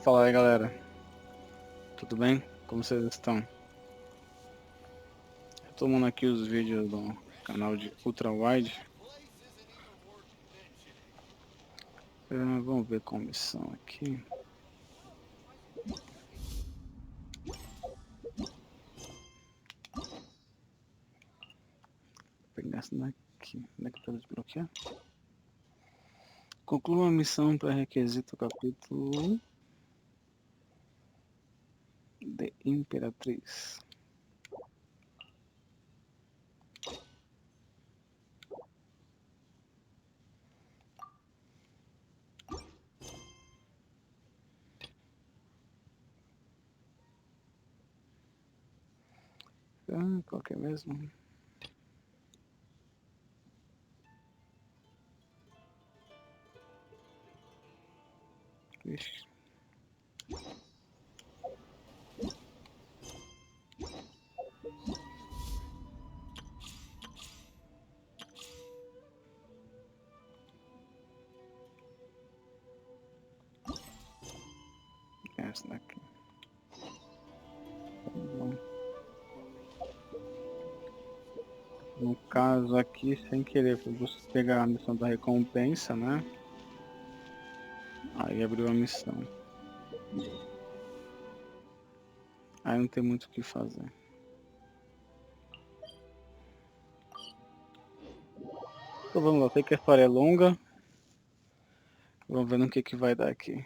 Fala aí, galera. Tudo bem? Como vocês estão? Retomando aqui os vídeos do canal de Ultrawide. Vamos ver com missão aqui. Vou pegar essa daqui. Onde é que tá desbloquear? Conclua a missão para requisito capítulo de Imperatrix. Qual que é mesmo? Ixi. Essa daqui. Tá bom. No caso aqui, sem querer, foi você pegar a missão da recompensa, né? Aí abriu a missão. Aí não tem muito o que fazer. Então vamos lá, sei que a história é longa. Vamos ver no que vai dar aqui.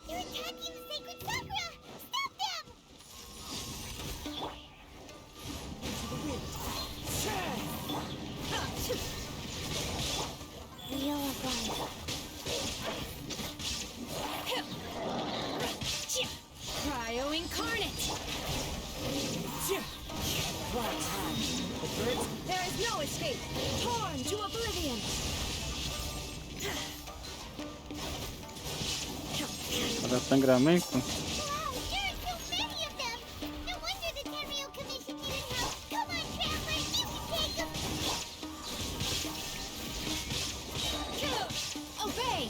They're attacking the sacred sakura! Stop them! Wheel of life. Cryo incarnate! There is no escape! Torn to oblivion! Olha o sangramento. Wow, there are so many of them! No wonder the Tenryo Commission needed help! Come on, Traveler, you can take them! Obey!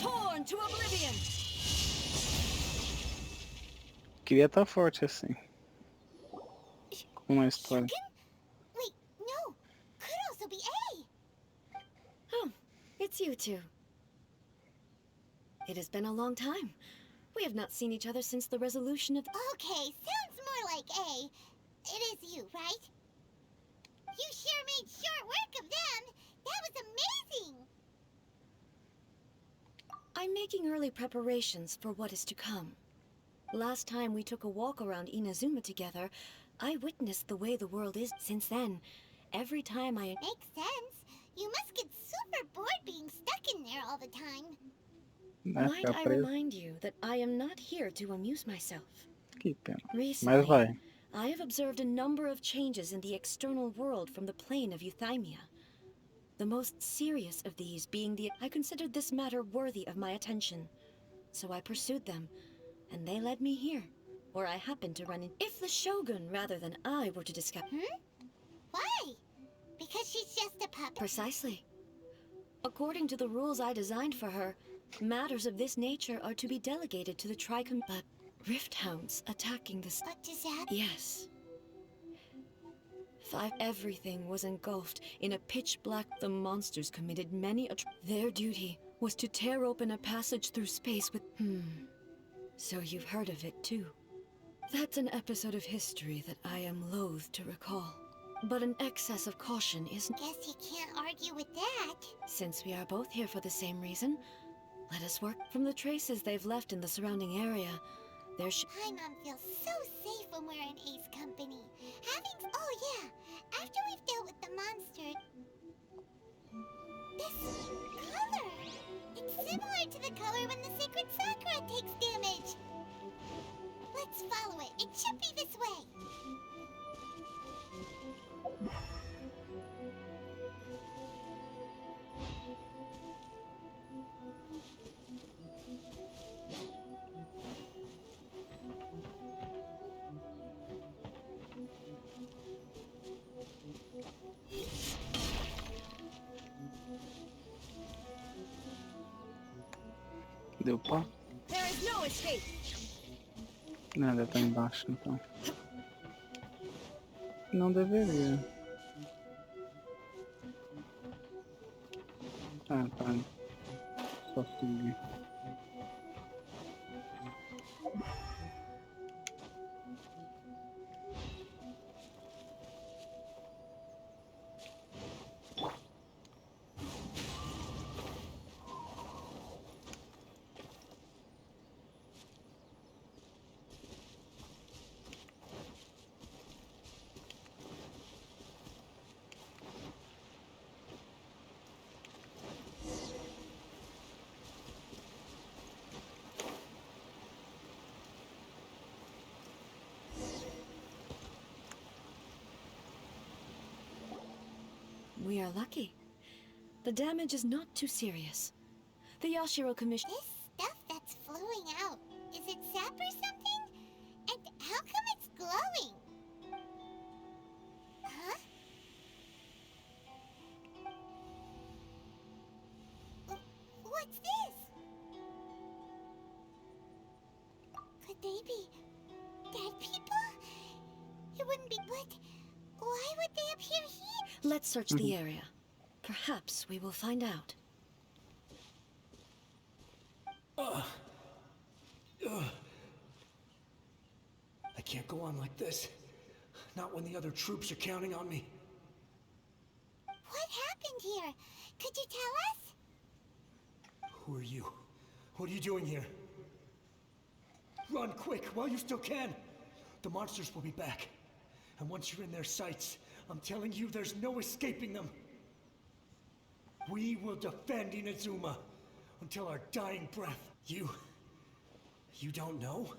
Torn to oblivion! Queria estar forte assim. Com a história. Wait, no! Could also be A! Oh, it's you two. It has been a long time. We have not seen each other since the resolution of the... Okay, sounds more like A. It is you, right? You sure made short work of them! That was amazing! I'm making early preparations for what is to come. Last time we took a walk around Inazuma together, I witnessed the way the world is. Since then, every time I... Makes sense. You must get super bored being stuck in there all the time. Né? Might Ficar I preso. remind you that I am not here to amuse myself. Que pena. Mas Recently, vai. I have observed a number of changes in the external world from the plane of Euthymia. The most serious of these being the... I considered this matter worthy of my attention. So I pursued them, and they led me here, where I happened to run in... If the Shogun, rather than I, were to discuss... Why? Because she's just a puppet? Precisely. According to the rules I designed for her, matters of this nature are to be delegated to the Tricom... But Rift Hounds attacking the... What does that... Yes. Everything was engulfed in a pitch-black... The monsters committed many... Their duty was to tear open a passage through space with... So you've heard of it, too. That's an episode of history that I am loath to recall. But an excess of caution isn't... Guess you can't argue with that. Since we are both here for the same reason, let us work from the traces they've left in the surrounding area. Paimon feels so safe when we're in Ace company. Oh yeah, after we've dealt with the monster... This that Sakura takes damage. Let's follow it. It should be this way. Deu pá? There is no escape. Não, deve estar embaixo então. Não deveria. Ah, tá. Só subir. We are lucky. The damage is not too serious. The Yashiro Commission... This stuff that's flowing out, is it sap or something? And how come it's glowing? Huh? What's this? Could they be dead people? It wouldn't be, but why would they appear here? Let's search the area. Perhaps we will find out. I can't go on like this. Not when the other troops are counting on me. What happened here? Could you tell us? Who are you? What are you doing here? Run quick while you still can. The monsters will be back. And once you're in their sights, I'm telling you, there's no escaping them. We will defend Inazuma until our dying breath. You don't know?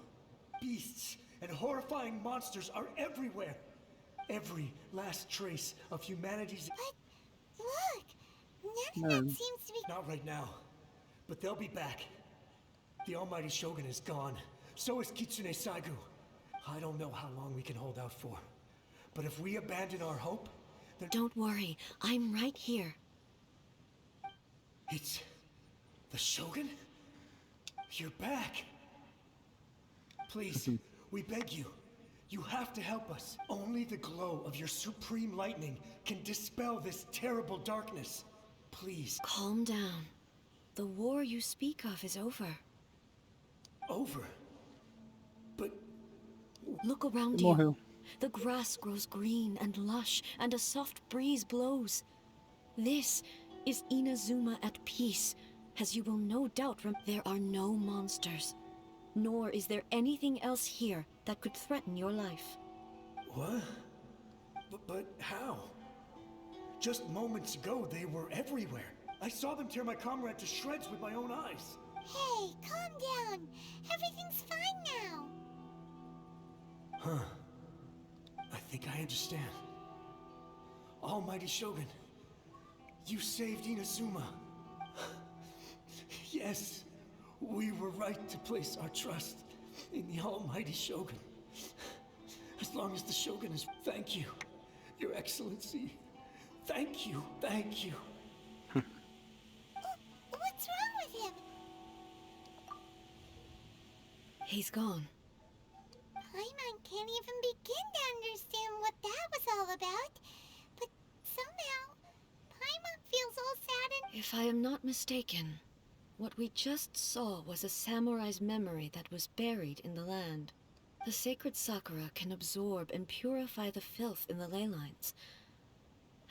Beasts and horrifying monsters are everywhere. Every last trace of humanity's... But look, none of that seems to be... Not right now, but they'll be back. The almighty Shogun is gone. So is Kitsune Saigu. I don't know how long we can hold out for. But if we abandon our hope, then... Don't worry, I'm right here. It's... the Shogun? You're back. Please, we beg you. You have to help us. Only the glow of your supreme lightning can dispel this terrible darkness. Please. Calm down. The war you speak of is over. Over? But... Look around Morreu. you. The grass grows green and lush, and a soft breeze blows. This is Inazuma at peace, as you will no doubt there are no monsters. Nor is there anything else here that could threaten your life. What? But how? Just moments ago, they were everywhere. I saw them tear my comrade to shreds with my own eyes. Hey, calm down. Everything's fine now. Huh. I think I understand. Almighty Shogun, you saved Inazuma. Yes, we were right to place our trust in the Almighty Shogun. As long as the Shogun is... Thank you, Your Excellency. Thank you, thank you. What's wrong with him? He's gone. Paimon can't even begin to understand what that was all about. But somehow, Paimon feels all sad and... If I am not mistaken, what we just saw was a samurai's memory that was buried in the land. The sacred Sakura can absorb and purify the filth in the ley lines.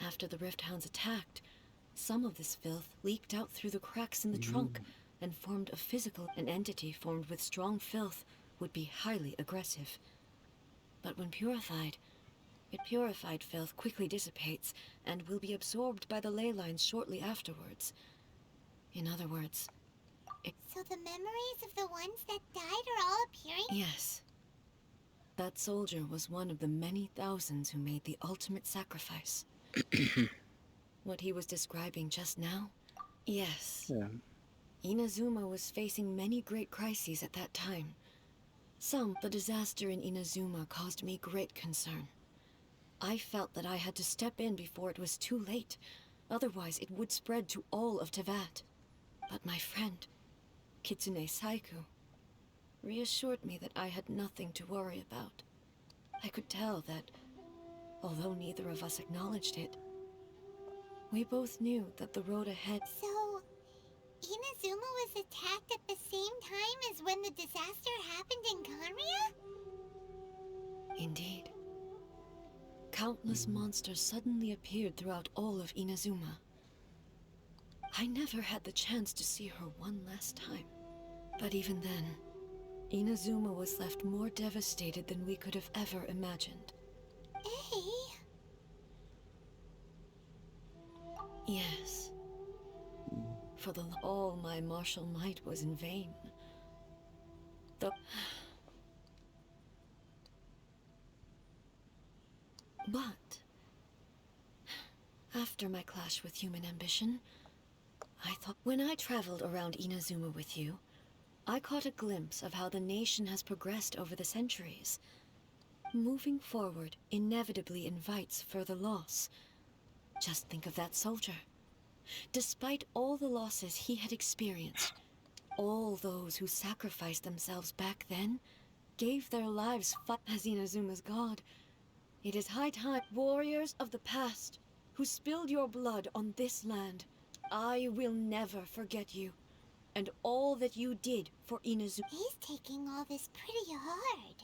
After the Rift Hounds attacked, some of this filth leaked out through the cracks in the trunk and formed a physical. An entity formed with strong filth would be highly aggressive. But when purified, purified filth quickly dissipates and will be absorbed by the ley lines shortly afterwards. In other words, So the memories of the ones that died are all appearing? Yes. That soldier was one of the many thousands who made the ultimate sacrifice. What he was describing just now? Yes. Yeah. Inazuma was facing many great crises at that time. The disaster in Inazuma caused me great concern. I felt that I had to step in before it was too late. Otherwise, it would spread to all of Tevat. But my friend, Kitsune Saiku, reassured me that I had nothing to worry about. I could tell that, although neither of us acknowledged it, we both knew that the road ahead... So, Inazuma was attacked at the same time as when the disaster happened in Kanria? Indeed. Countless monsters suddenly appeared throughout all of Inazuma. I never had the chance to see her one last time. But even then, Inazuma was left more devastated than we could have ever imagined. Yes. For all my martial might was in vain. But after my clash with human ambition, I thought when I traveled around Inazuma with you, I caught a glimpse of how the nation has progressed over the centuries. Moving forward inevitably invites further loss. Just think of that soldier. Despite all the losses he had experienced, all those who sacrificed themselves back then gave their lives as Inazuma's god. It is high time, warriors of the past, who spilled your blood on this land. I will never forget you, and all that you did for Inazuma. He's taking all this pretty hard.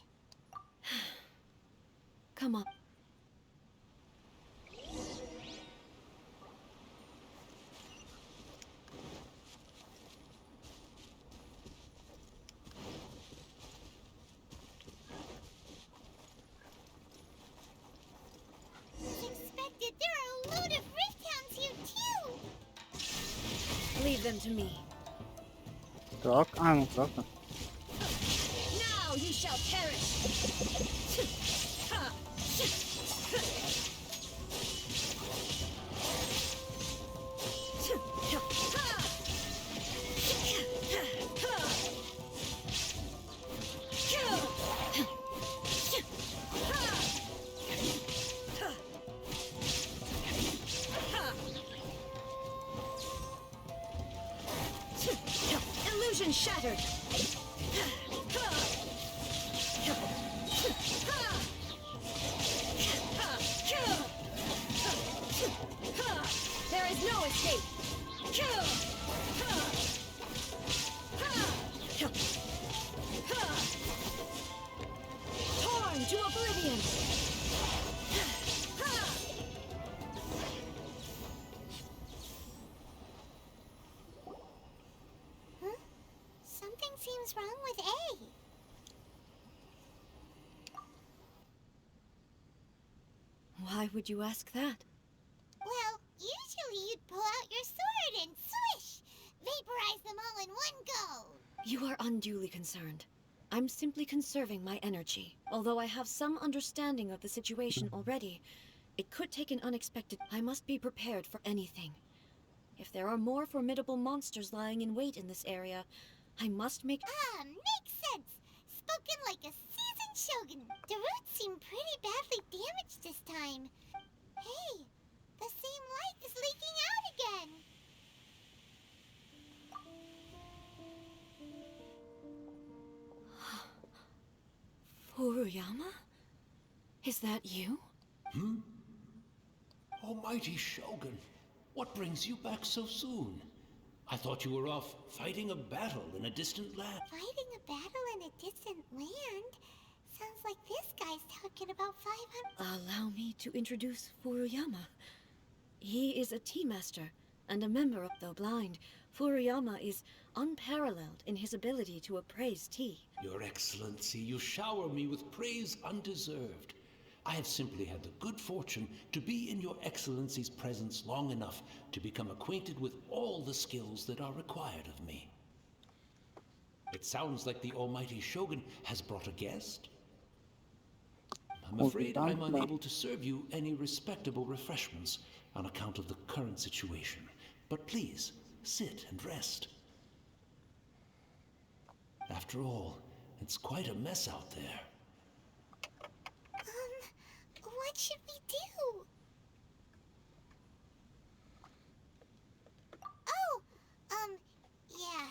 Come on. There are a load of rift hounds here too! Leave them to me. Troca? Ah, não troca. Now you shall perish! Illusion shattered! There is no escape! Torn to oblivion! Huh? Something seems wrong with A. Why would you ask that? Well, usually you'd pull out your sword and swish! Vaporize them all in one go! You are unduly concerned. I'm simply conserving my energy. Although I have some understanding of the situation already, it could take an unexpected... I must be prepared for anything. If there are more formidable monsters lying in wait in this area, I must make... Ah, makes sense! Spoken like a seasoned shogun. The roots seem pretty badly damaged this time. Hey, the same light is leaking out again! Furuyama? Is that you? Almighty Shogun, what brings you back so soon? I thought you were off fighting a battle in a distant land. Fighting a battle in a distant land? Sounds like this guy's talking about 500... Allow me to introduce Furuyama. He is a tea master and a member of... Though blind, Furuyama is unparalleled in his ability to appraise tea. Your Excellency, you shower me with praise undeserved. I have simply had the good fortune to be in your Excellency's presence long enough to become acquainted with all the skills that are required of me. It sounds like the almighty Shogun has brought a guest. I'm afraid I'm unable to serve you any respectable refreshments on account of the current situation. But please, sit and rest. After all, it's quite a mess out there. What should we do? Oh, yeah.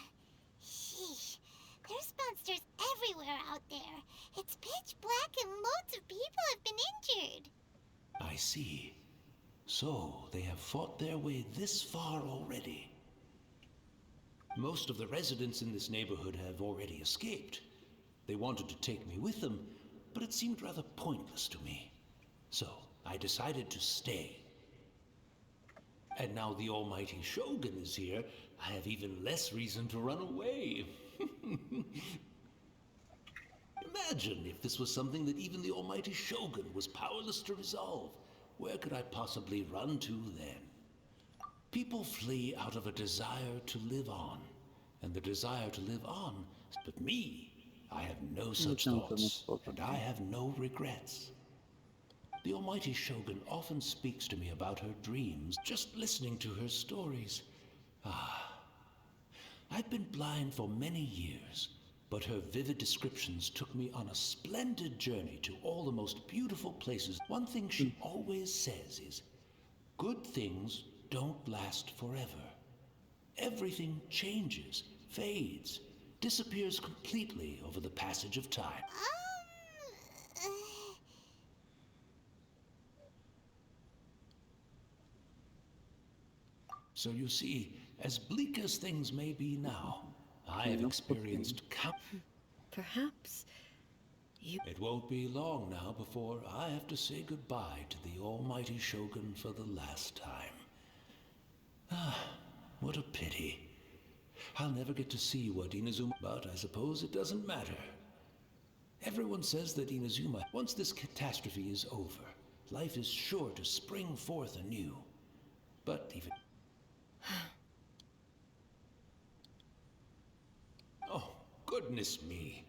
Sheesh. There's monsters everywhere out there. It's pitch black and loads of people have been injured. I see. So, they have fought their way this far already. Most of the residents in this neighborhood have already escaped. They wanted to take me with them, but it seemed rather pointless to me. So, I decided to stay. And now the almighty Shogun is here, I have even less reason to run away. Imagine if this was something that even the almighty Shogun was powerless to resolve. Where could I possibly run to then? People flee out of a desire to live on, and the desire to live on. But me, I have no such thoughts, and I have no regrets. The almighty Shogun often speaks to me about her dreams, just listening to her stories. I've been blind for many years, but her vivid descriptions took me on a splendid journey to all the most beautiful places. One thing she always says is, good things don't last forever. Everything changes, fades, disappears completely over the passage of time. So you see, as bleak as things may be now, I have experienced Perhaps you... It won't be long now before I have to say goodbye to the almighty Shogun for the last time. What a pity. I'll never get to see what Inazuma... But I suppose it doesn't matter. Everyone says that Inazuma, once this catastrophe is over, life is sure to spring forth anew. But even... Oh, goodness me.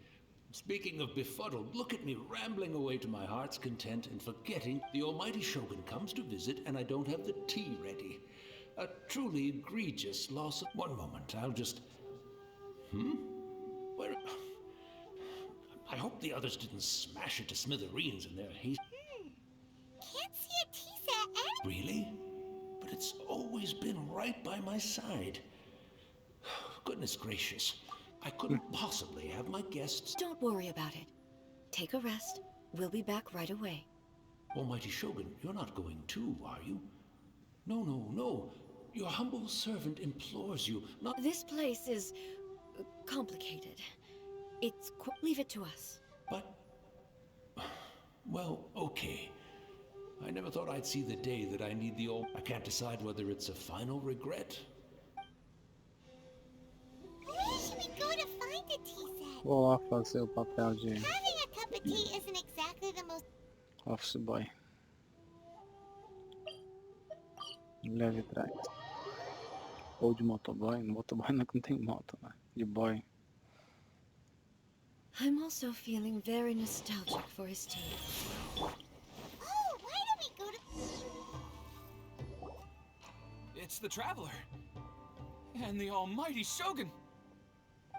Speaking of befuddled, look at me rambling away to my heart's content and forgetting the almighty Shogun comes to visit and I don't have the tea ready. A truly egregious loss of... One moment, I'll just... Where... I hope the others didn't smash it to smithereens in their haste. Can't see a tea set and... Really? But it's always been right by my side. Goodness gracious. I couldn't possibly have my guests... Don't worry about it. Take a rest. We'll be back right away. Almighty Shogun, you're not going too, are you? No, no, no. Your humble servant implores you not... This place is... complicated. It's... leave it to us. But... Well, okay. I never thought I'd see the day that I need the old... I can't decide whether it's a final regret. Where should we go to find a tea set? Vou lá fazer o papel de Having a cup of tea isn't exactly the most... office boy. Leve trás. Ou de motoboy. No motoboy não tem moto, né? De boy. I'm also feeling very nostalgic for his tea. Oh, why don't we go to... It's the Traveler. And the almighty Shogun.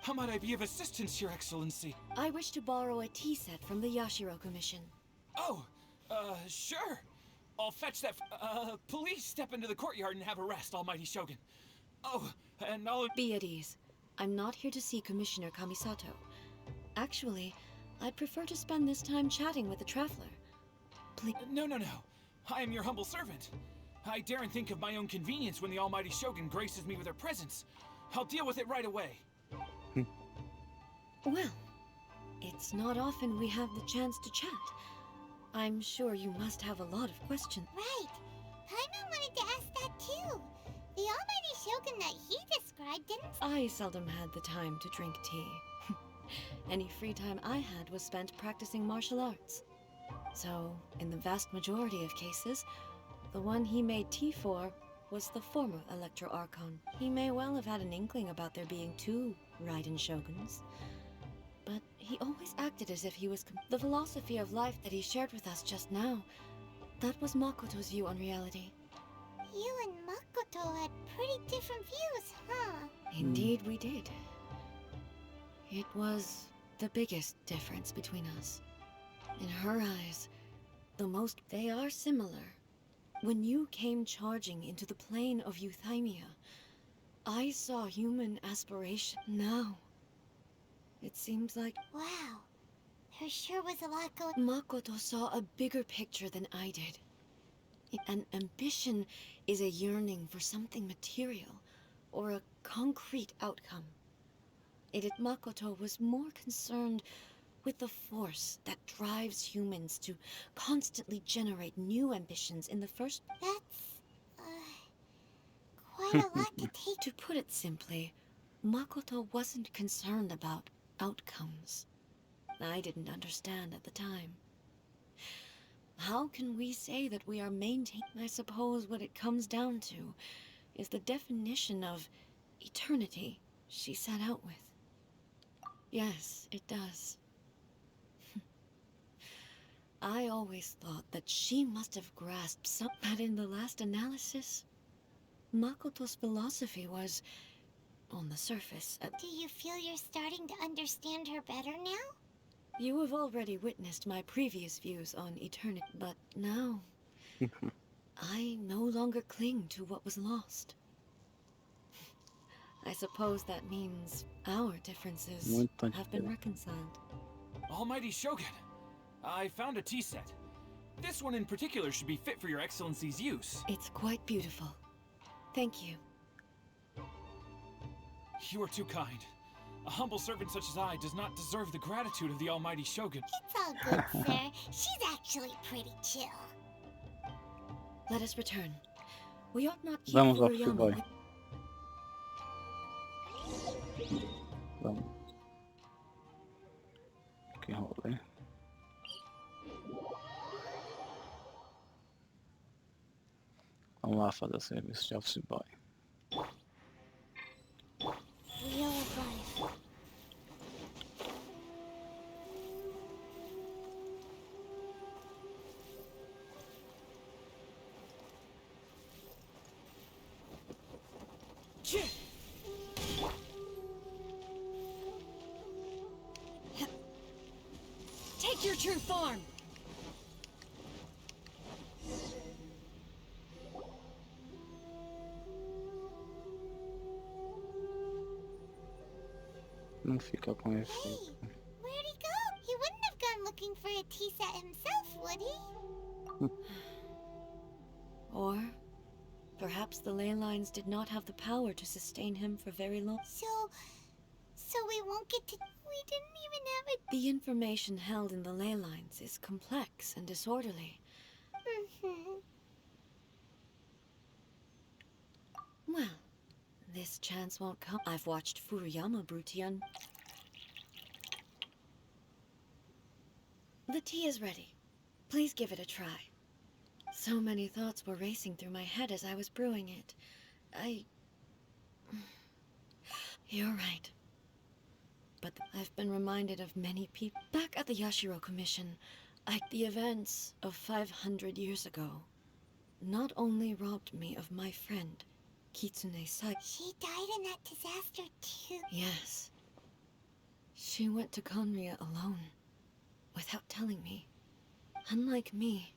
How might I be of assistance, Your Excellency? I wish to borrow a tea set from the Yashiro Commission. Oh, sure. I'll fetch that. Please step into the courtyard and have a rest, almighty Shogun. Oh, and I'll... Be at ease. I'm not here to see Commissioner Kamisato. Actually, I'd prefer to spend this time chatting with the Traveler. Please... No. I am your humble servant. I daren't think of my own convenience when the almighty Shogun graces me with her presence. I'll deal with it right away. Well, it's not often we have the chance to chat. I'm sure you must have a lot of questions. Right. Paimon wanted to ask that too. The almighty Shogun that he described didn't... I seldom had the time to drink tea. Any free time I had was spent practicing martial arts. So, in the vast majority of cases, the one he made tea for was the former Electro Archon. He may well have had an inkling about there being two Raiden Shoguns, but he always acted as if he was the philosophy of life that he shared with us just now. That was Makoto's view on reality. You and Makoto had pretty different views, huh? Indeed we did. It was the biggest difference between us. In her eyes, they are similar. When you came charging into the plane of Euthymia, I saw human aspiration. Now, it seems like Wow. There sure was a lot going. Makoto saw a bigger picture than I did. An ambition is a yearning for something material, or a concrete outcome. Makoto was more concerned with the force that drives humans to constantly generate new ambitions in the first... That's, quite a lot to take. To put it simply, Makoto wasn't concerned about outcomes. I didn't understand at the time. How can we say that we are maintaining? I suppose what it comes down to is the definition of eternity she set out with. Yes, it does. I always thought that she must have grasped something, but in the last analysis, Makoto's philosophy was, on the surface, Do you feel you're starting to understand her better now? You have already witnessed my previous views on eternity, but now, I no longer cling to what was lost. I suppose that means our differences have been reconciled. Almighty Shogun, I found a tea set. This one in particular should be fit for your Excellency's use. It's quite beautiful. Thank you. You are too kind. A humble servant such as I does not deserve the gratitude of the Almighty Shogun. It's all good, sir. She's actually pretty chill. Let us return. We ought not keep Vamos ao Furuyama Fuboy. with... Vamos. Que rolê. Vamos lá fazer o serviço de office boy. Wheel of life. Take your true form! Não fica com Hey, efeito. where'd he go? He wouldn't have gone looking for a tea set himself, would he? Or perhaps the ley lines did not have the power to sustain him for very long. So we won't get to... We didn't even have a... The information held in the ley lines is complex and disorderly. Well, this chance won't come. I've watched Furuyama Brutian. The tea is ready. Please give it a try. So many thoughts were racing through my head as I was brewing it. You're right. But I've been reminded of many people. Back at the Yashiro Commission, the events of 500 years ago not only robbed me of my friend, Kitsune Sai. She died in that disaster, too. Yes. She went to Conria alone, without telling me. Unlike me,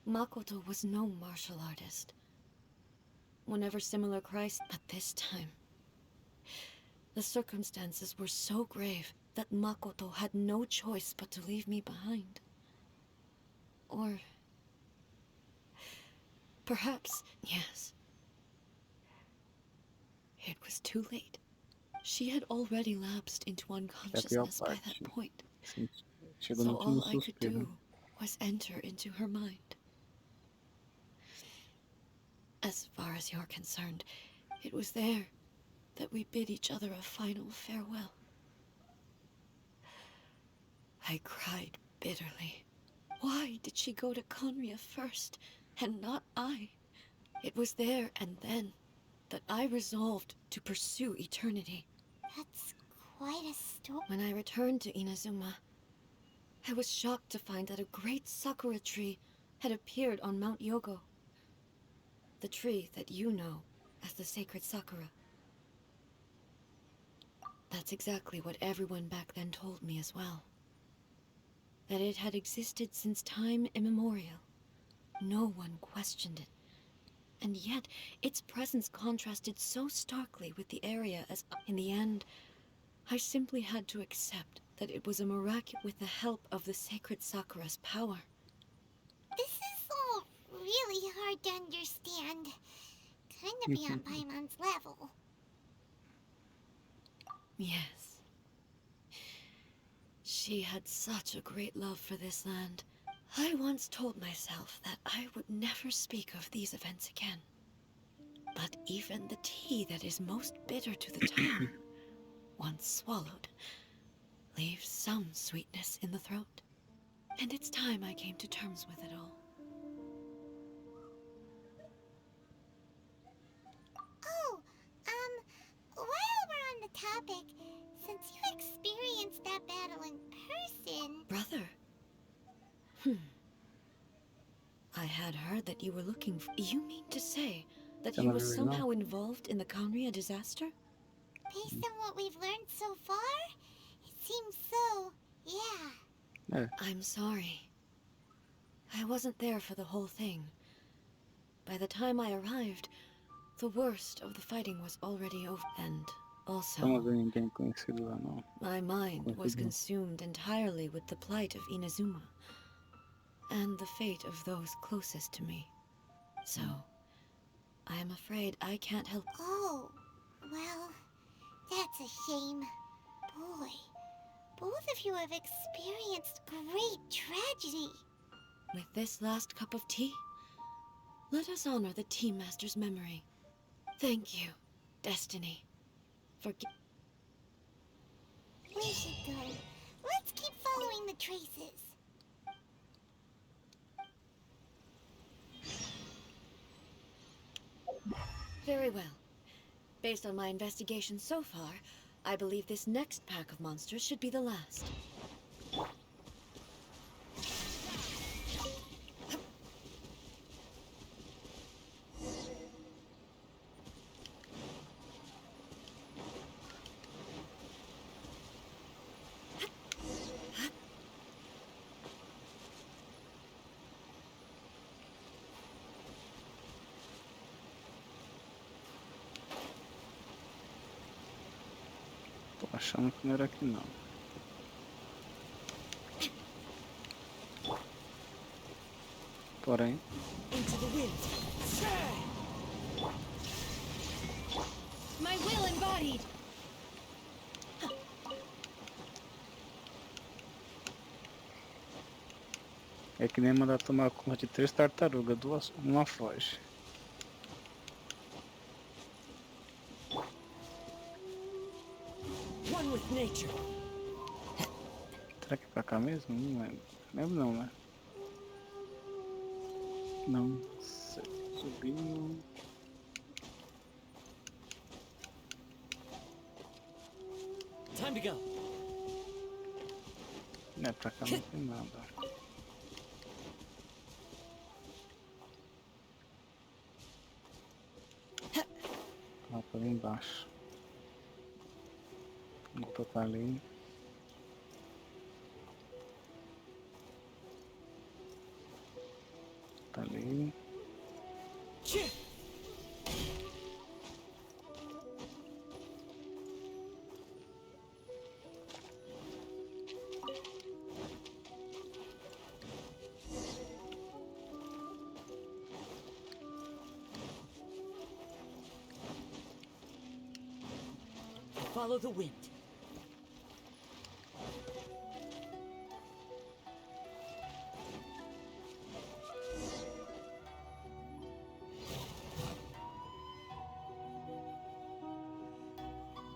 Makoto was no martial artist. Whenever similar crises, but this time, the circumstances were so grave that Makoto had no choice but to leave me behind. Or perhaps, yes. It was too late. She had already lapsed into unconsciousness by that point. Chegou So no último all I could suspiro. do was enter into her mind. As far as you're concerned, it was there that we bid each other a final farewell. I cried bitterly. Why did she go to Conria first, and not I? It was there and then that I resolved to pursue eternity. That's quite a story. When I returned to Inazuma, I was shocked to find that a great sakura tree had appeared on Mount Yogo. The tree that you know as the sacred sakura. That's exactly what everyone back then told me as well. That it had existed since time immemorial. No one questioned it. And yet, its presence contrasted so starkly with the area as, in the end, I simply had to accept that it was a miracle with the help of the sacred sakura's power. This is all really hard to understand. Kinda beyond Paimon's level. Yes. She had such a great love for this land. I once told myself that I would never speak of these events again. But even the tea that is most bitter to the tongue, once swallowed, leaves some sweetness in the throat. And it's time I came to terms with it all. Oh, while we're on the topic, since you experienced that battle in person... Brother? I had heard that you were looking for... You mean to say that he was somehow involved in the Conria disaster? Based on what we've learned so far, it seems so, yeah. I'm sorry. I wasn't there for the whole thing. By the time I arrived, the worst of the fighting was already over. And also, my mind was consumed entirely with the plight of Inazuma and the fate of those closest to me. So, I am afraid I can't help. Oh, well, that's a shame. Boy, both of you have experienced great tragedy. With this last cup of tea, let us honor the Tea Master's memory. Thank you, Destiny. We should go. Let's keep following the traces. Very well. Based on my investigation so far, I believe this next pack of monsters should be the last. Tô achando que não era aqui não. Porém, Into the wind. My will embodied. é que nem mandar tomar conta de 3 tartarugas, uma foge. One with nature. Será que é pra cá mesmo? Não lembro. Lembro não, né? Não sei. Subindo. Time to go. Não é pra cá, não tem nada. Lá pra lá embaixo. Vou tocar ali. Tá ali. Follow the wind.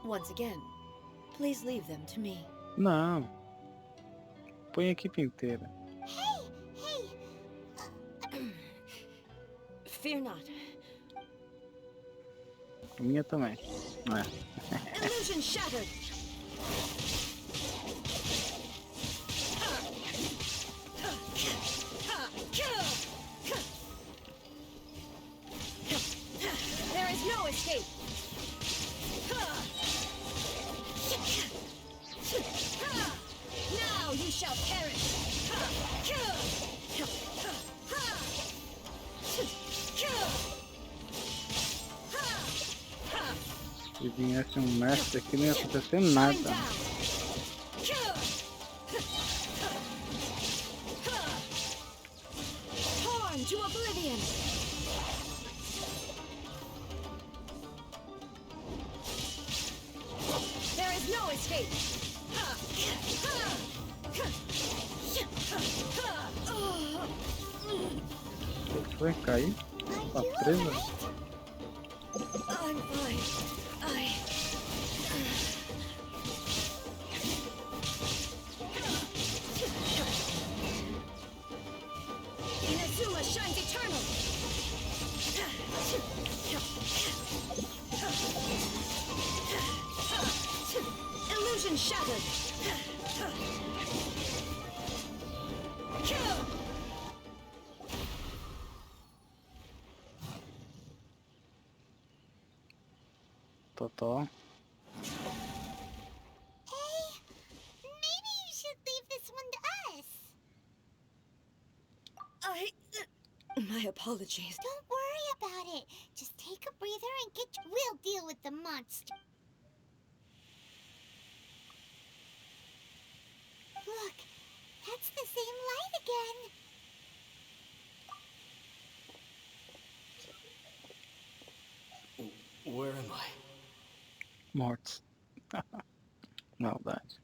Once again, please leave them to me. Não. Põe a equipe inteira. Hey! Fear not. A minha também. É. Illusion shattered. There is no escape. Now you shall perish. Se viesse um mestre aqui não ia acontecer nada. Torn to oblivion. There is no escape. O que foi? Cair? Tá Are you presa? alright? I'm fine. Inazuma shines eternal. Illusion shattered. Totó. Hey, maybe you should leave this one to us. My apologies. Don't worry about it. Just take a breather and we'll deal with the monster. Look, that's the same light again. Where am I? Mortos. Maldade.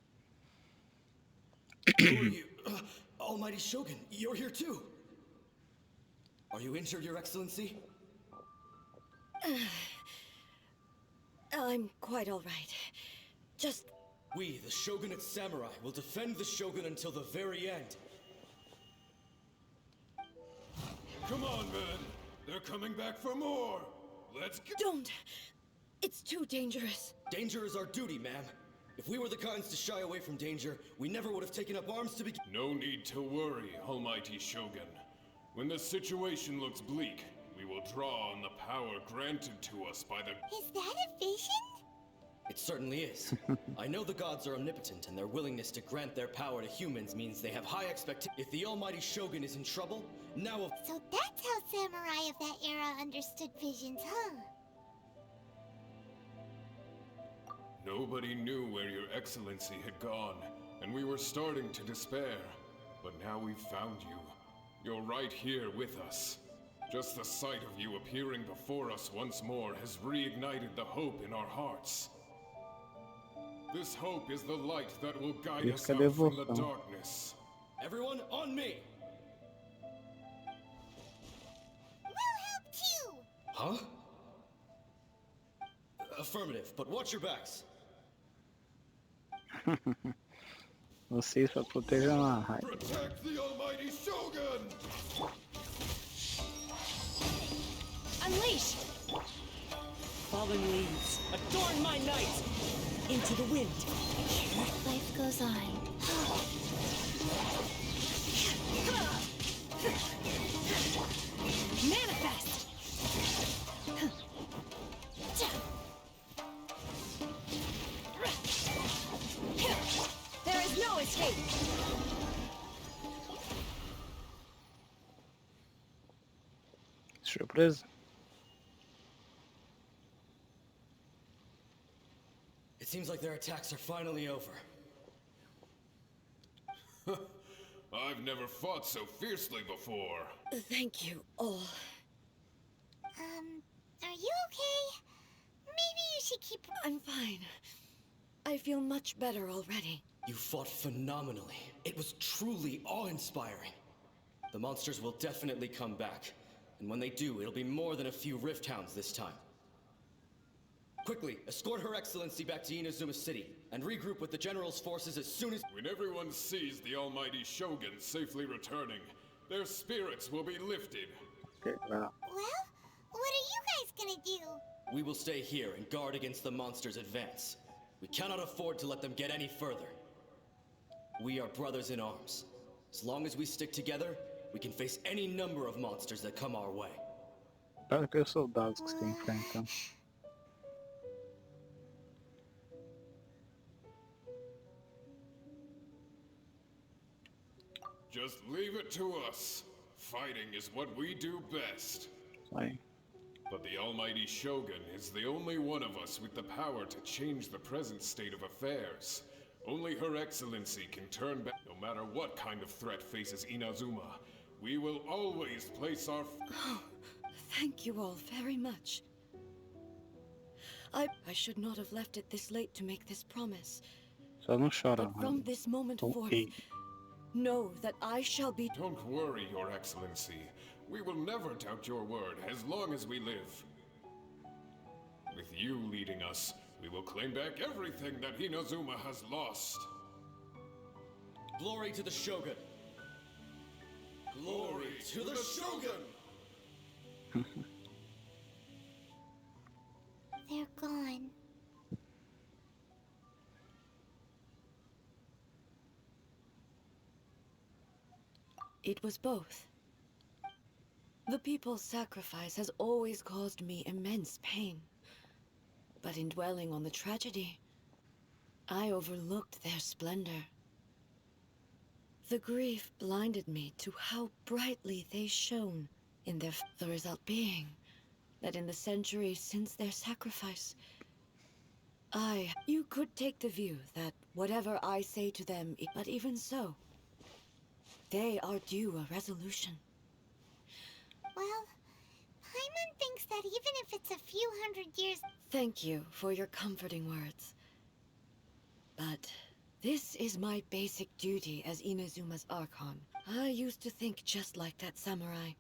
Who are you? Almighty Shogun, you're here too. Are you injured, Your Excellency? I'm quite all right. Just We, the Shogunate Samurai, will defend the Shogun until the very end. Come on, men. They're coming back for more. Let's go. don't. It's too dangerous. Danger is our duty, ma'am. If we were the kinds to shy away from danger, we never would have taken up arms to begin. No need to worry, Almighty Shogun. When the situation looks bleak, we will draw on the power granted to us by the... Is that a vision? It certainly is. I know the gods are omnipotent, and their willingness to grant their power to humans means they have high expectations. If the Almighty Shogun is in trouble, now So that's how samurai of that era understood visions, huh? Nobody knew where your excellency had gone, and we were starting to despair. But now we've found you. You're right here with us. Just the sight of you appearing before us once more has reignited the hope in our hearts. This hope is the light that will guide us out from the darkness. everyone on me! We'll help too! Huh? Affirmative, but watch your backs. Vocês pra proteger a raia. Protect the Almighty Shogun! Unleash! Fallen leaves, adorn my night! Into the wind. Life goes on. Manifest! There is no escape! Surpresa. It seems like their attacks are finally over. I've never fought so fiercely before. Thank you all. Are you okay? Maybe you should keep... I'm fine. I feel much better already. You fought phenomenally. It was truly awe-inspiring. The monsters will definitely come back. And when they do, it'll be more than a few Rift Hounds this time. Quickly, escort Her Excellency back to Inazuma City, and regroup with the General's forces as soon as... When everyone sees the Almighty Shogun safely returning, their spirits will be lifted. Okay, now. Well, what are you guys gonna do? We will stay here and guard against the monsters' advance. We cannot afford to let them get any further. We are brothers in arms. As long as we stick together, we can face any number of monsters that come our way. Para que os soldados que você enfrenta. Just leave it to us. Fighting is what we do best. Aí. But the almighty Shogun is the only one of us with the power to change the present state of affairs. Only Her Excellency can turn back. No matter what kind of threat faces Inazuma, we will always place our... Oh, thank you all very much. I should not have left it this late to make this promise. Só não chora, But from this moment forth, know that I shall be... Don't worry, Your Excellency. We will never doubt your word as long as we live. With you leading us, we will claim back everything that Inazuma has lost. Glory to the Shogun! Glory to the Shogun! They're gone. It was both. The people's sacrifice has always caused me immense pain. But in dwelling on the tragedy, I overlooked their splendor. The grief blinded me to how brightly they shone in their... The result being that in the centuries since their sacrifice, You could take the view that whatever I say to them, but even so, they are due a resolution. Well, Paimon thinks that even if it's a few hundred years... Thank you for your comforting words. But this is my basic duty as Inazuma's Archon. I used to think just like that samurai.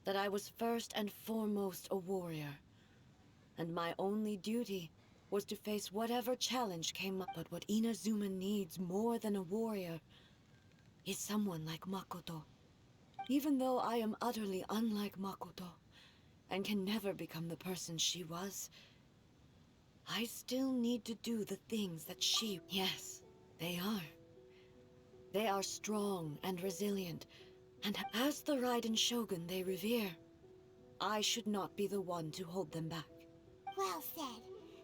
That I was first and foremost a warrior. And my only duty was to face whatever challenge came up. But what Inazuma needs more than a warrior is someone like Makoto. Even though I am utterly unlike Makoto, and can never become the person she was, I still need to do the things that she... Yes, they are. They are strong and resilient, and as the Raiden Shogun they revere, I should not be the one to hold them back. Well said.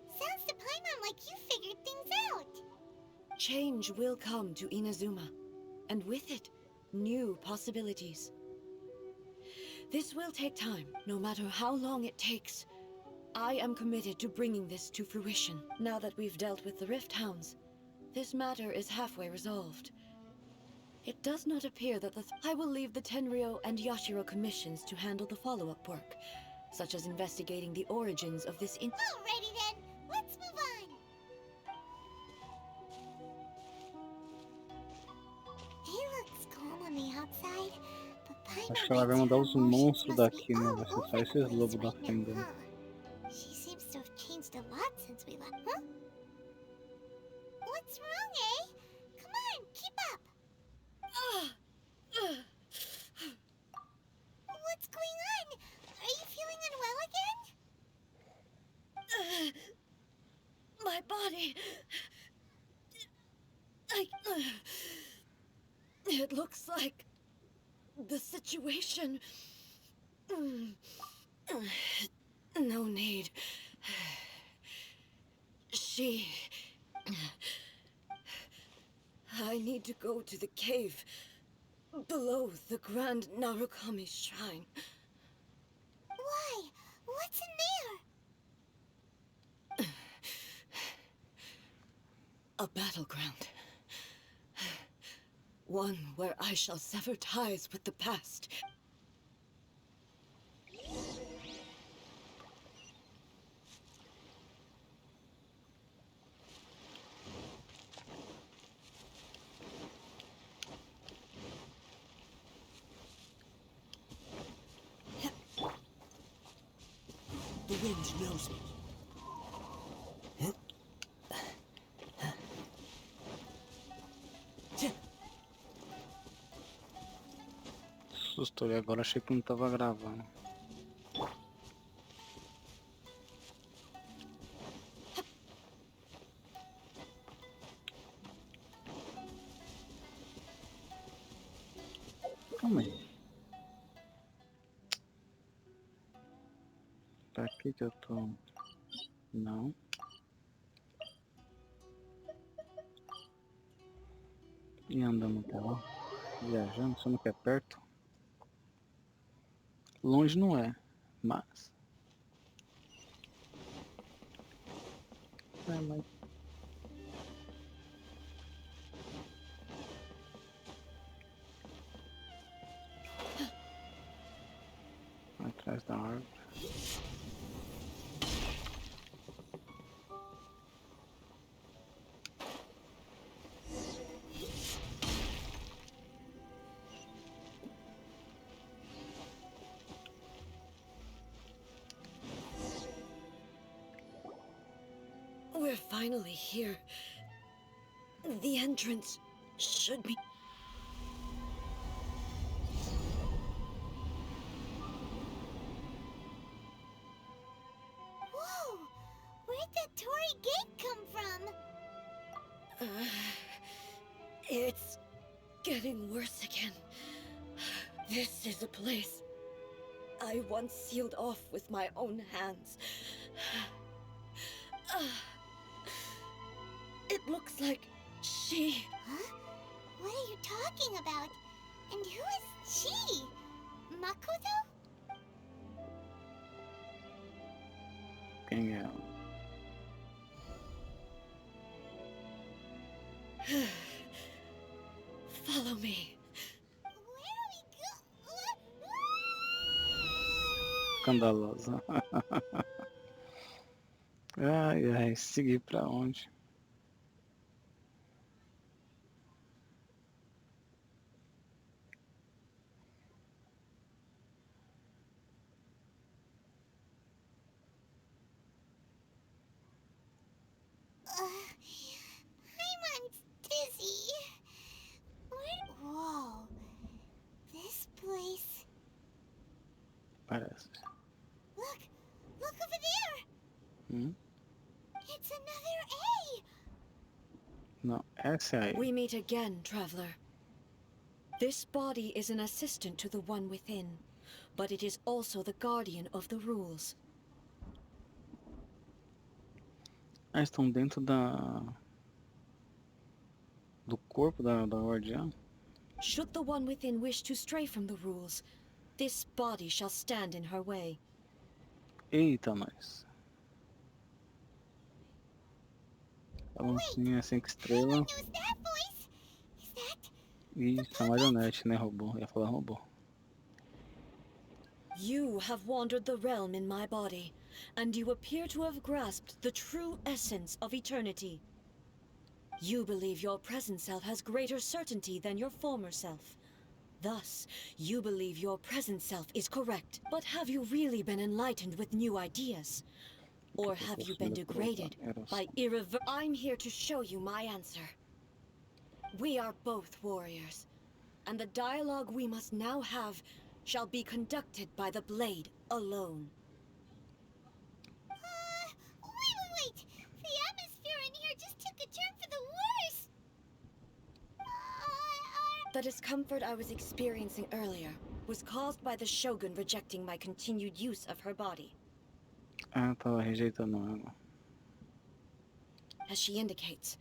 Sounds to Paimon like you figured things out. Change will come to Inazuma, and with it, new possibilities. This will take time, no matter how long it takes. I am committed to bringing this to fruition. Now that we've dealt with the Rift Hounds, this matter is halfway resolved. It does not appear that I will leave the Tenryo and Yashiro commissions to handle the follow-up work, such as investigating the origins of this Alrighty then, let's move on. He looks calm on the outside, but Paimon Acho que ela vai bets mandar her os emotions monstros must be daqui, né? all Vai ser over só the esses place lobos da right fenda. now, huh? She seems to have changed a lot since we left, huh? What's wrong, eh? Come on, keep up. What's going on? Are you feeling unwell again? My body... It looks like... the situation... No need. I need to go to the cave below the Grand Narukami Shrine. Why? What's in there? A battleground. One where I shall sever ties with the past. The wind knows me. Susto, e agora achei que não tava gravando. Calma aí. Pra que eu tô... Não. E andando até lá. Viajando, só não quer perto. Longe não é, mas... mas... Atrás da árvore. We're finally here. The entrance should be... Whoa! Where'd that Tory gate come from? It's getting worse again. This is a place I once sealed off with my own hands. It looks like she... Huh? What are you talking about? And who is she? Makoto? Quem é? Follow me. Where are we go? Escandalosa. Ai, ai, seguir pra onde? I'm dizzy. Where? Whoa. This place. Parece. Look! Look over there! It's another A! Não, essa é aí. We meet again, traveler. This body is an assistant to the one within, but it is also the guardian of the rules. Ah, estão dentro do corpo da guardiã? Should the one within wish to stray from the rules, this body shall stand in her way. Eita, nós. Balancinha 5 estrelas. Knows that voice? Is that... Isso, a marionete, né? Robô. Eu ia falar robô. You have wandered the realm in my body, and you appear to have grasped the true essence of eternity. You believe your present self has greater certainty than your former self. Thus, you believe your present self is correct. But have you really been enlightened with new ideas? Or have you been degraded by I'm here to show you my answer. We are both warriors, and the dialogue we must now have shall be conducted by the blade alone. Wait! The atmosphere in here just took a turn for the worse! The discomfort I was experiencing earlier was caused by the Shogun rejecting my continued use of her body. Ah, tava rejeitando ela. As she indicates,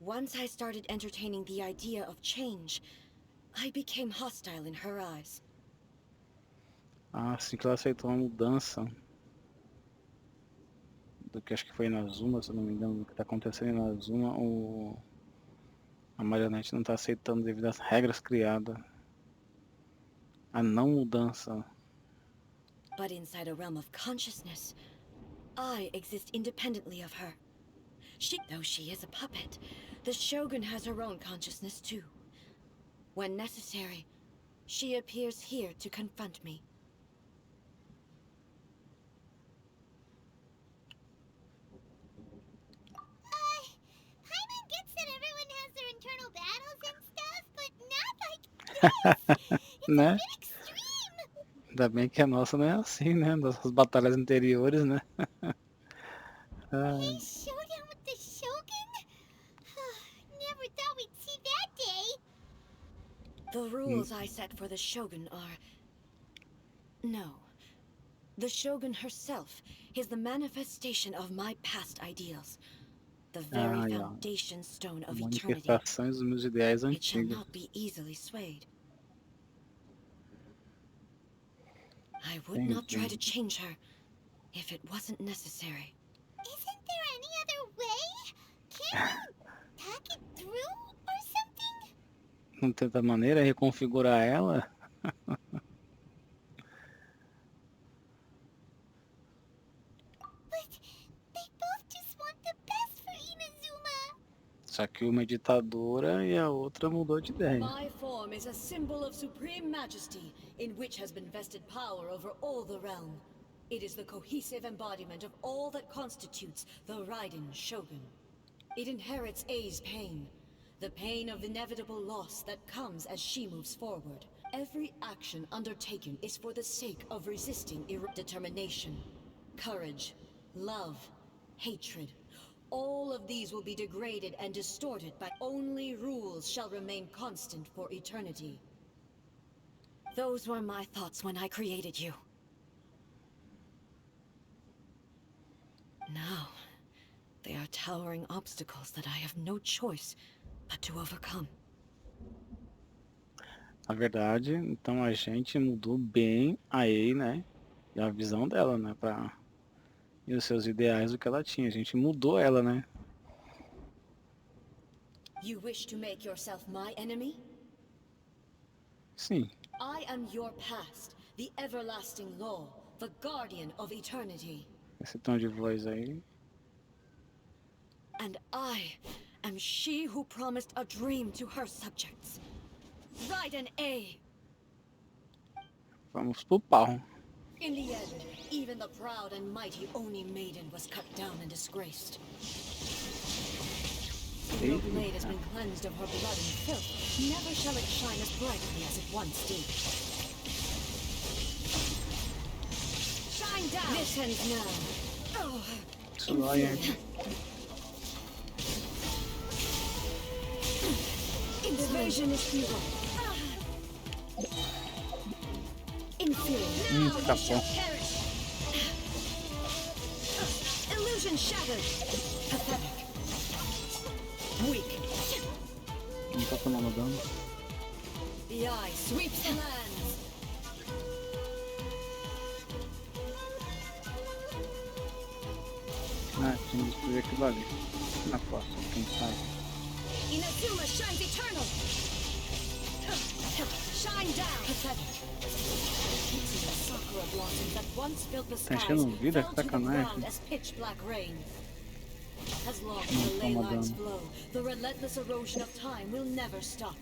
once I started entertaining the idea of change, I became hostile in her eyes. Ah, assim que ela aceitou uma mudança do que acho que foi na Zuma, se eu não me engano, do que tá acontecendo na Zuma, a marionete não tá aceitando devido às regras criadas. A não mudança. But inside a realm of consciousness, I exist independently of her. Though she is a puppet, the Shogun has her own consciousness too. When necessary, she appears here to confront me. Paimon gets that everyone has their internal battles and stuff, but not like this! It's Né? a bit extreme! Ainda bem que a nossa não é assim, né? Nossas batalhas interiores, né? Hey, showdown with the Shogun? Never thought we'd see that day. The rules I set for the Shogun are... No. The Shogun herself is the manifestation of my past ideals. The very Ah, yeah. foundation stone of eternity. Manifestações dos meus ideais It shall antigos. not be easily swayed. I would Entendi. not try to change her if it wasn't necessary. Isn't there any other way? Can't you hack it through or something? Não tem outra maneira reconfigurar ela? But they both just want the best for Inazuma. Só que uma é ditadora e a outra mudou de ideia. My form is a symbol of supreme majesty, in which has been vested power over all the realm. It is the cohesive embodiment of all that constitutes the Raiden Shogun. It inherits Ei's pain, the pain of inevitable loss that comes as she moves forward. Every action undertaken is for the sake of resisting determination, courage, love, hatred. All of these will be degraded and distorted by only rules shall remain constant for eternity. Those were my thoughts when I created you. Now, they are towering obstacles that I have no choice but to overcome. Na verdade, então a gente mudou bem a Ei, né? E a visão dela, né? E os seus ideais, o que ela tinha. A gente mudou ela, né? You wish to make yourself my enemy? Sim. I am your past, the everlasting law, the guardian of eternity. Esse tom de voz aí. And I am she who promised a dream to her subjects. Raiden A. Vamos pro pau. In the end, even the proud and mighty Oni Maiden was cut down and disgraced. Your blade has been cleansed of her blood and filth. Never shall it shine as brightly as it once did. Shine down! This ends now. Oh, Isso vai, hein? Invasion is futile. Inferior. Now you tá shall bom. perish. Illusion shattered. Pathetic. Weak. Não tá tomando dano. The eye sweeps the lands. Ah, tinha que destruir aquilo ali. Na próxima, quem sabe. Inazuma shines eternal. Shine down. Pathetic. The sakura blossoms that once filled the skies enchendo vida, fell to the sacanagem. ground as pitch black rain. As long as the ley lines flow, the relentless erosion of time will never stop.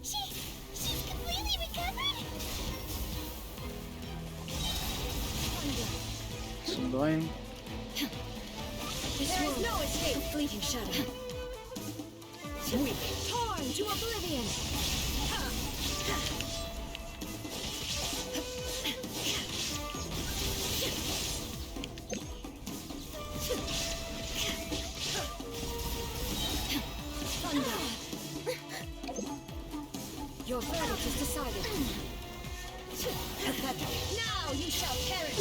She's completely recovered? Isso dói, hein? There is no escape. A fleeting shadow. Weak. Torn to oblivion. Thunder. Your verdict is decided. Pathetic. Now you shall perish.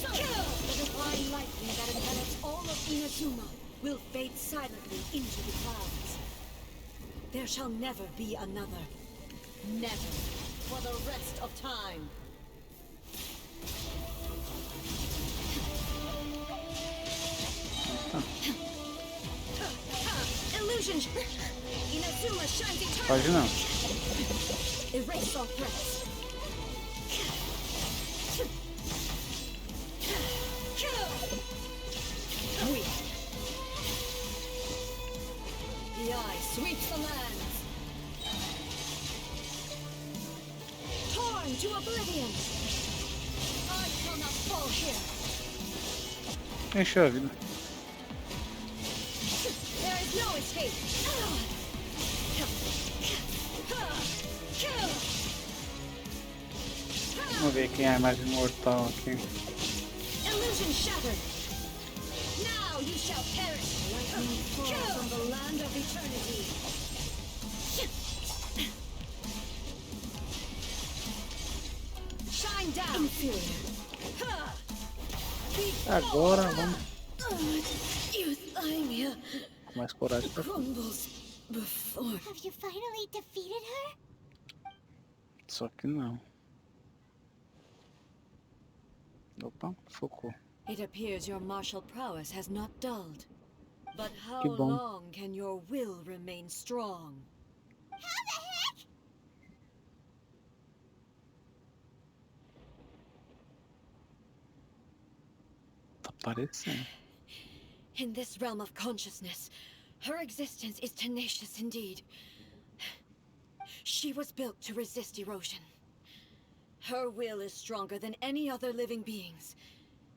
The divine lightning that envelops all of Inazuma will fade silently into the clouds. There shall never be another. Never. For the rest of time. Illusion. Inazuma shines eternal. Pode não. Erase all threats. Weak. The eye sweeps the lands. Torn to oblivion. I shall not fall here. Encheu a vida. There is no escape. Vamos ver quem é mais imortal aqui. Illusion shattered. Now you shall perish. Lightning falls from the land of eternity. Agora vamos Euthymia com mais coragem pra frente. crumbles before. Have you finally defeated her? Só que não. Opa, focou. It appears your martial prowess has not dulled. But how Que bom. long can your will remain strong? How the heck? Tá parecendo. In this realm of consciousness, her existence is tenacious indeed. She was built to resist erosion. Her will is stronger than any other living beings,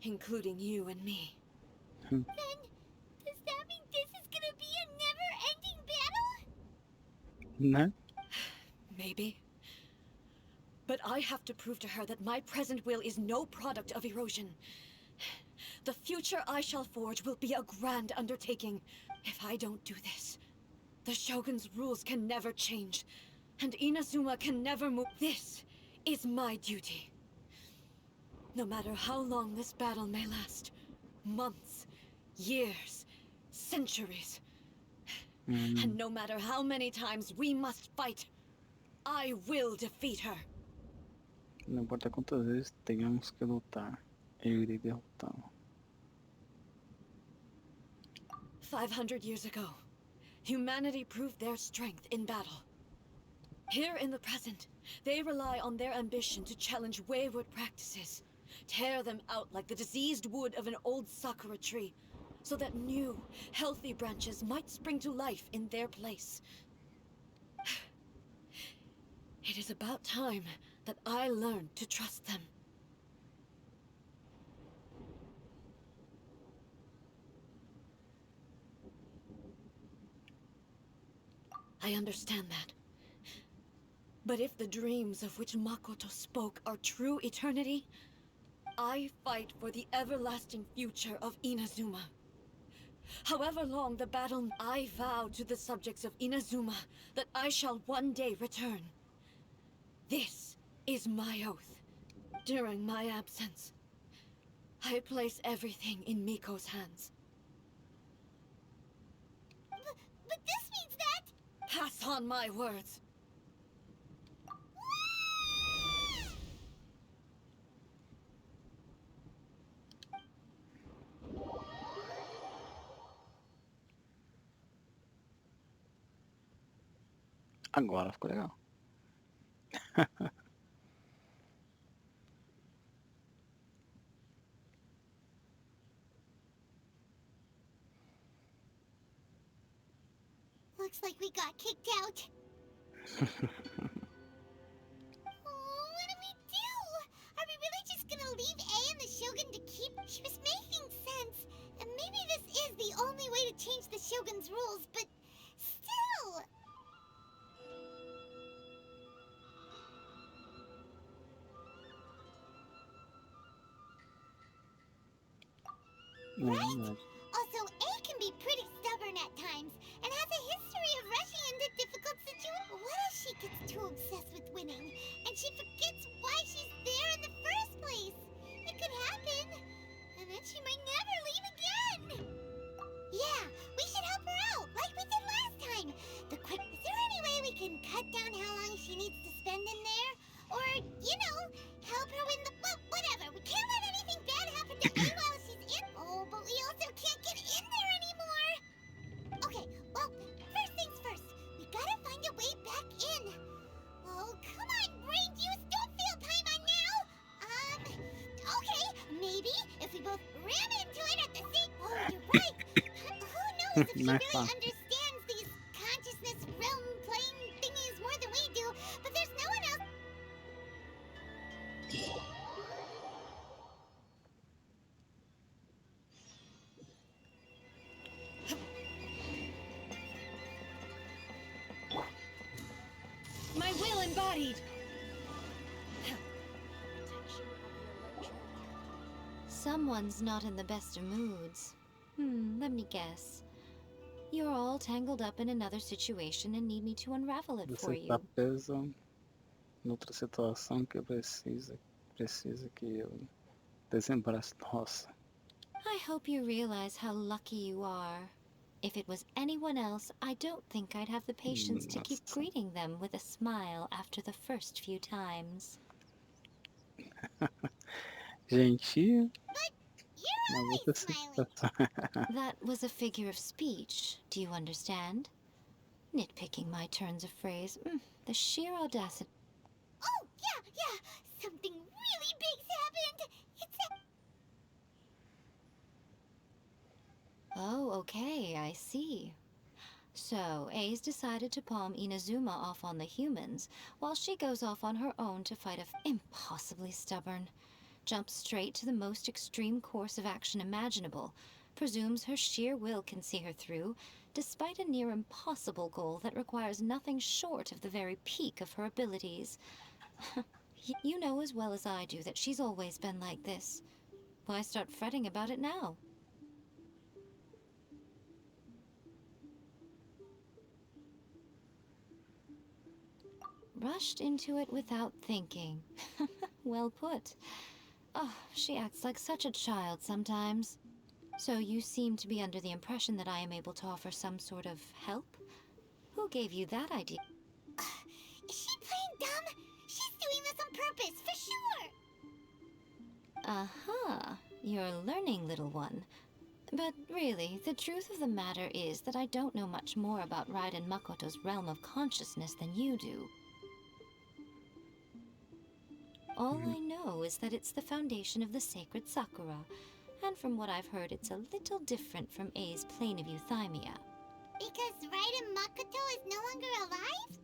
including you and me. Then, does that mean this is gonna be a never-ending battle? Né? Maybe. But I have to prove to her that my present will is no product of erosion. The future I shall forge will be a grand undertaking. If I don't do this, the Shogun's rules can never change, and Inazuma can never move. This is my duty. No matter how long this battle may last, months, years, centuries, and no matter how many times we must fight, I will defeat her. Não importa quantas vezes tenhamos que lutar, eu irei derrotá-lo. 500 years ago, humanity proved their strength in battle. Here in the present, they rely on their ambition to challenge wayward practices, tear them out like the diseased wood of an old sakura tree, so that new, healthy branches might spring to life in their place. It is about time that I learned to trust them. I understand that. But if the dreams of which Makoto spoke are true eternity, I fight for the everlasting future of Inazuma. However long the battle, I vow to the subjects of Inazuma that I shall one day return. This is my oath. During my absence, I place everything in Miko's hands. But this means that... Pass on my words. Agora ficou legal. Looks like we got kicked out. Oh, what do we do? Are we really just gonna leave A and the Shogun to keep? She was making sense. And maybe this is the only way to change the Shogun's rules, but still... Não, Right? não. Also, A can be pretty stubborn at times, and has a history of rushing into difficult situations. What if she gets too obsessed with winning, and she forgets why she's there in the first place? It could happen, and then she might never leave again. Yeah, we should help her out, like we did last time. Is there any way we can cut down how long she needs to spend in there? Or, you know, help her win the... Well, whatever. We can't let anything bad happen to A while she's in... Oh, but we also can't get in there anymore. Okay, well, first things first. We gotta find a way back in. Oh, come on, brain juice. Don't feel time on now. Okay, maybe if we both ran into it at the same... Oh, you're right. Who knows if she really understands these consciousness realm playing thingies more than we do, but there's no one else... My will embodied! Someone's not in the best of moods. Let me guess. You're all tangled up in another situation and need me to unravel it for Você you. está preso noutra situação que precisa precisa que eu desembarace. Nossa. I hope you realize how lucky you are. If it was anyone else, I don't think I'd have the patience to keep Nossa. greeting them with a smile after the first few times. Gentil, But you're mas always outra smiling. situação. That was a figure of speech, do you understand? Nitpicking my turns of phrase. The sheer audacity. Oh, yeah. Something really big's happened. It's Oh, okay, I see. So, A's decided to palm Inazuma off on the humans, while she goes off on her own to fight impossibly stubborn. Jumps straight to the most extreme course of action imaginable, presumes her sheer will can see her through, despite a near impossible goal that requires nothing short of the very peak of her abilities. You know as well as I do that she's always been like this. Why start fretting about it now? Rushed into it without thinking. Well put. Oh, she acts like such a child sometimes. So you seem to be under the impression that I am able to offer some sort of help? Who gave you that idea? Is she playing dumb? She's doing this on purpose, for sure. Aha, you're learning, little one. But really, the truth of the matter is that I don't know much more about Raiden Makoto's realm of consciousness than you do. All I know is that it's the foundation of the sacred Sakura, and from what I've heard, it's a little different from A's plane of euthymia. Because Raiden Makoto is no longer alive?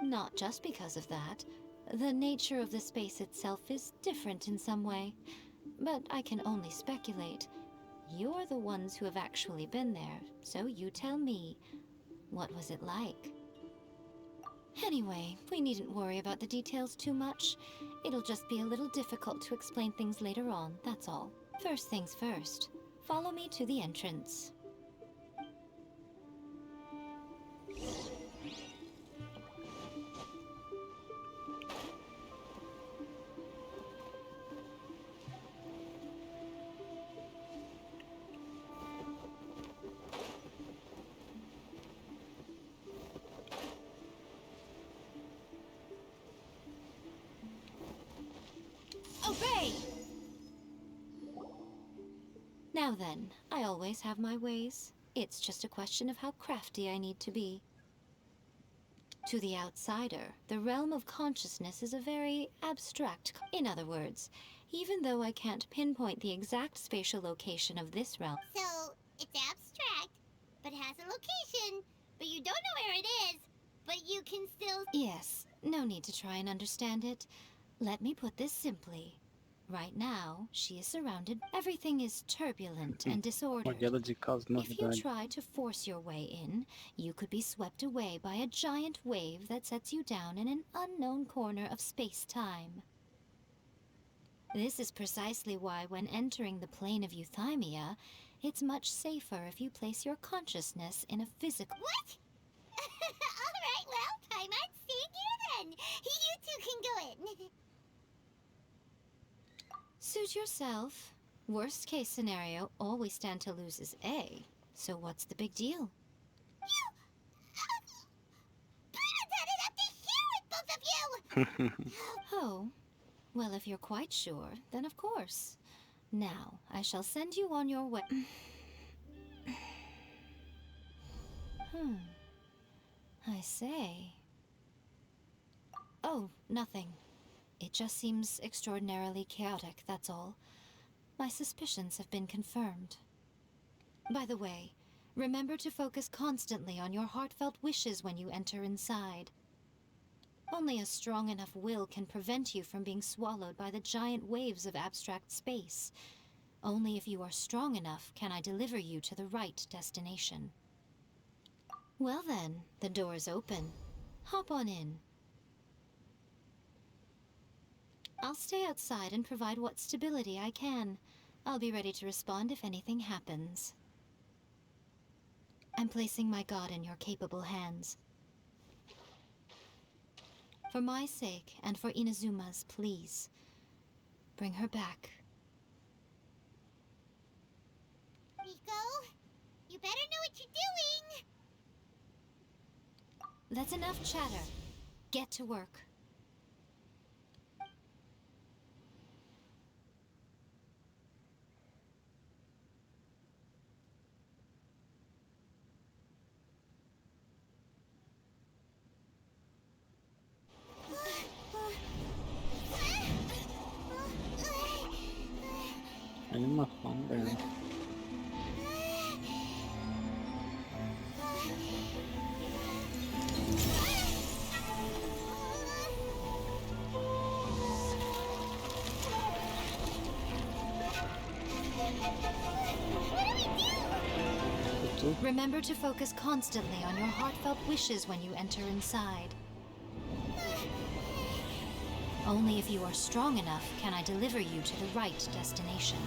Not just because of that. The nature of the space itself is different in some way. But I can only speculate. You're the ones who have actually been there, so you tell me. What was it like? Anyway, we needn't worry about the details too much. It'll just be a little difficult to explain things later on, that's all. First things first. Follow me to the entrance. Obey! Now then, I always have my ways. It's just a question of how crafty I need to be. To the outsider, the realm of consciousness is a very abstract. In other words, even though I can't pinpoint the exact spatial location of this realm. So, it's abstract, but has a location, but you don't know where it is, but you can still... Yes, no need to try and understand it. Let me put this simply. Right now, she is surrounded. Everything is turbulent and disordered. Modelo de causa e If you novidade. try to force your way in, you could be swept away by a giant wave that sets you down in an unknown corner of space-time. This is precisely why when entering the plane of euthymia, it's much safer if you place your consciousness in a physical... What? Alright, well, I'm not staying here then. You two can go in. Suit yourself. Worst case scenario, all we stand to lose is A. So what's the big deal? Paradise up to here with both of you! Oh, well, if you're quite sure, then of course. Now, I shall send you on your way. I say. Oh, nothing. It just seems extraordinarily chaotic, that's all. My suspicions have been confirmed. By the way, remember to focus constantly on your heartfelt wishes when you enter inside. Only a strong enough will can prevent you from being swallowed by the giant waves of abstract space. Only if you are strong enough can I deliver you to the right destination. Well then, the door is open. Hop on in. I'll stay outside and provide what stability I can. I'll be ready to respond if anything happens. I'm placing my god in your capable hands. For my sake, and for Inazuma's, please. Bring her back. Rico, you better know what you're doing! That's enough chatter. Get to work. Animação dela. Remember to focus constantly on your heartfelt wishes when you enter inside. Only if you are strong enough can I deliver you to the right destination.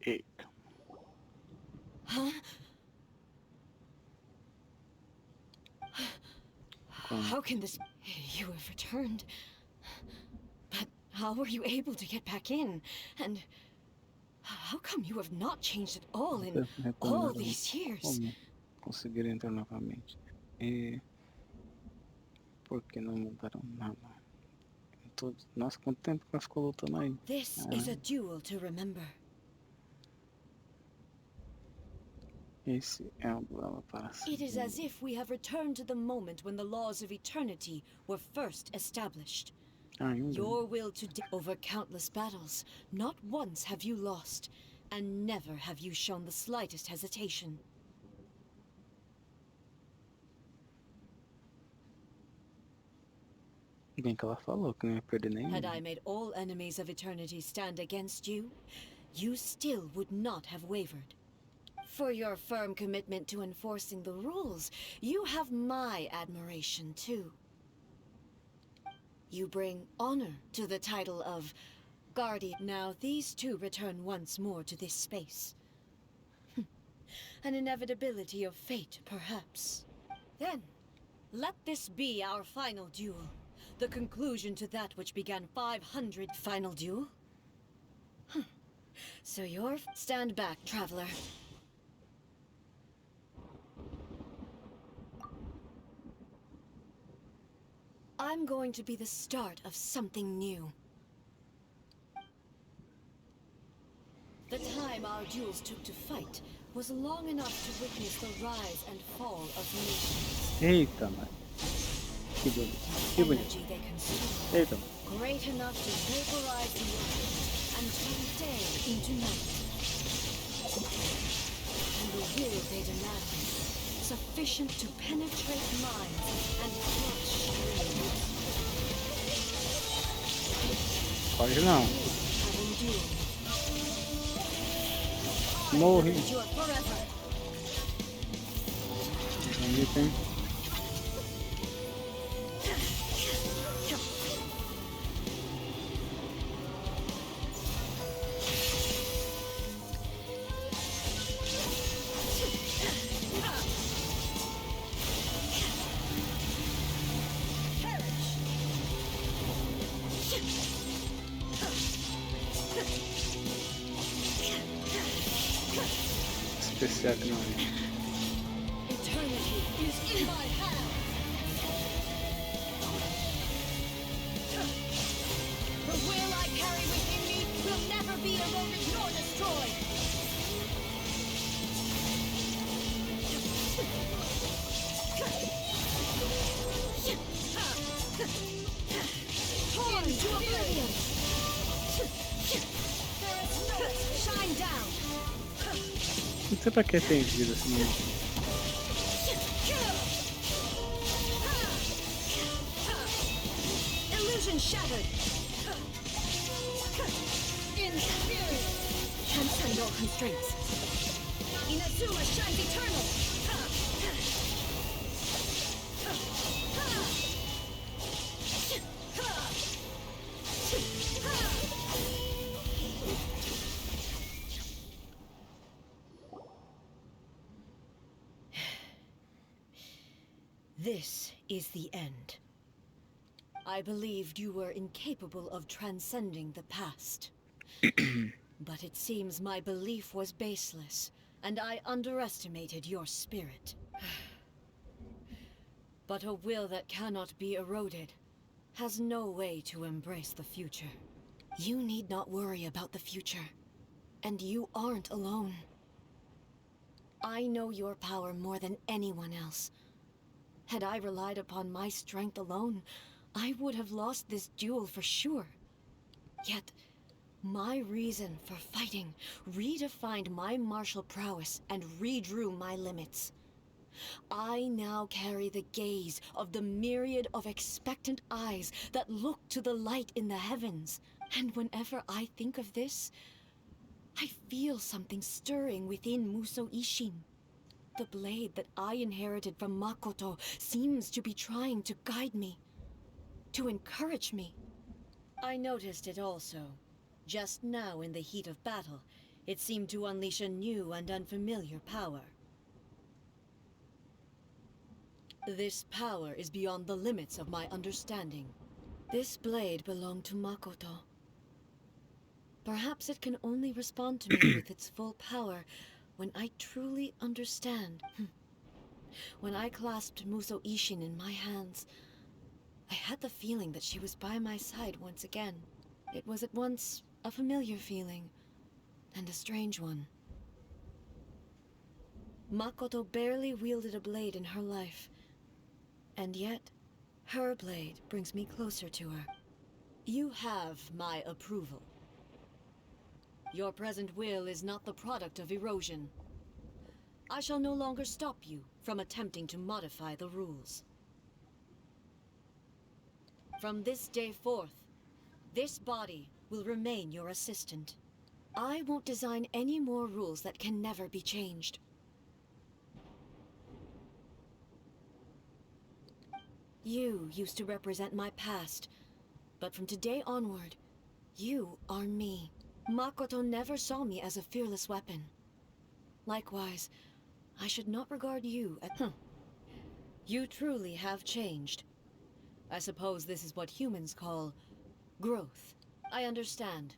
Eita. How can this... You have returned. But how were you able to get back in? And how come you have not changed at all in all these years? Como conseguir entrar novamente? E por que não mudaram nada? Nossa, quanto tempo que ela ficou lutando aí? This is a duel to remember. Esse é um duelo para It is as if we have returned to the moment when the laws of eternity were first established. Your will to over countless battles, not once have you lost, and never have you shown the slightest hesitation. Bem que ela falou que não ia perder nenhum. Had I made all enemies of eternity stand against you, you still would not have wavered. For your firm commitment to enforcing the rules, you have my admiration too. You bring honor to the title of Guardian. Now these two return once more to this space. An inevitability of fate, perhaps. Then, let this be our final duel. The conclusion to that which began 500... Final duel? So you're... Stand back, traveler. I'm going to be the start of something new. The time our duels took to fight was long enough to witness the rise and fall of nations. Eita, mano. Que bonito. Que bonito. Energy they consumed, Eita. great enough to vaporize the earth and turn day into night. And the will they demanded, sufficient to penetrate minds and crush dreams. Pode não. Have endured. Morre. Endure forever. Bonito, hein? Especial que não é. Eternity is in my hand. The will I carry within me will never be eroded nor destroyed. Torn to oblivion. There is no shine down. Não sei pra que tem vida assim. Illusion shattered. In spirit, transcend all constraints. Inazuma shines eternal! This is the end. I believed you were incapable of transcending the past. But it seems my belief was baseless, and I underestimated your spirit. But a will that cannot be eroded has no way to embrace the future. You need not worry about the future, and you aren't alone. I know your power more than anyone else. Had I relied upon my strength alone, I would have lost this duel for sure. Yet, my reason for fighting redefined my martial prowess and redrew my limits. I now carry the gaze of the myriad of expectant eyes that look to the light in the heavens. And whenever I think of this, I feel something stirring within Musou Ishin. The blade that I inherited from Makoto seems to be trying to guide me, to encourage me. I noticed it also. Just now in the heat of battle, it seemed to unleash a new and unfamiliar power. This power is beyond the limits of my understanding. This blade belonged to Makoto. Perhaps it can only respond to me with its full power when I truly understand. When I clasped Musou Ishin in my hands, I had the feeling that she was by my side once again. It was at once a familiar feeling, and a strange one. Makoto barely wielded a blade in her life, and yet, her blade brings me closer to her. You have my approval. Your present will is not the product of erosion. I shall no longer stop you from attempting to modify the rules. From this day forth, this body will remain your assistant. I won't design any more rules that can never be changed. You used to represent my past, but from today onward, you are me. Makoto never saw me as a fearless weapon. Likewise, I should not regard you as... You truly have changed. I suppose this is what humans call growth. I understand.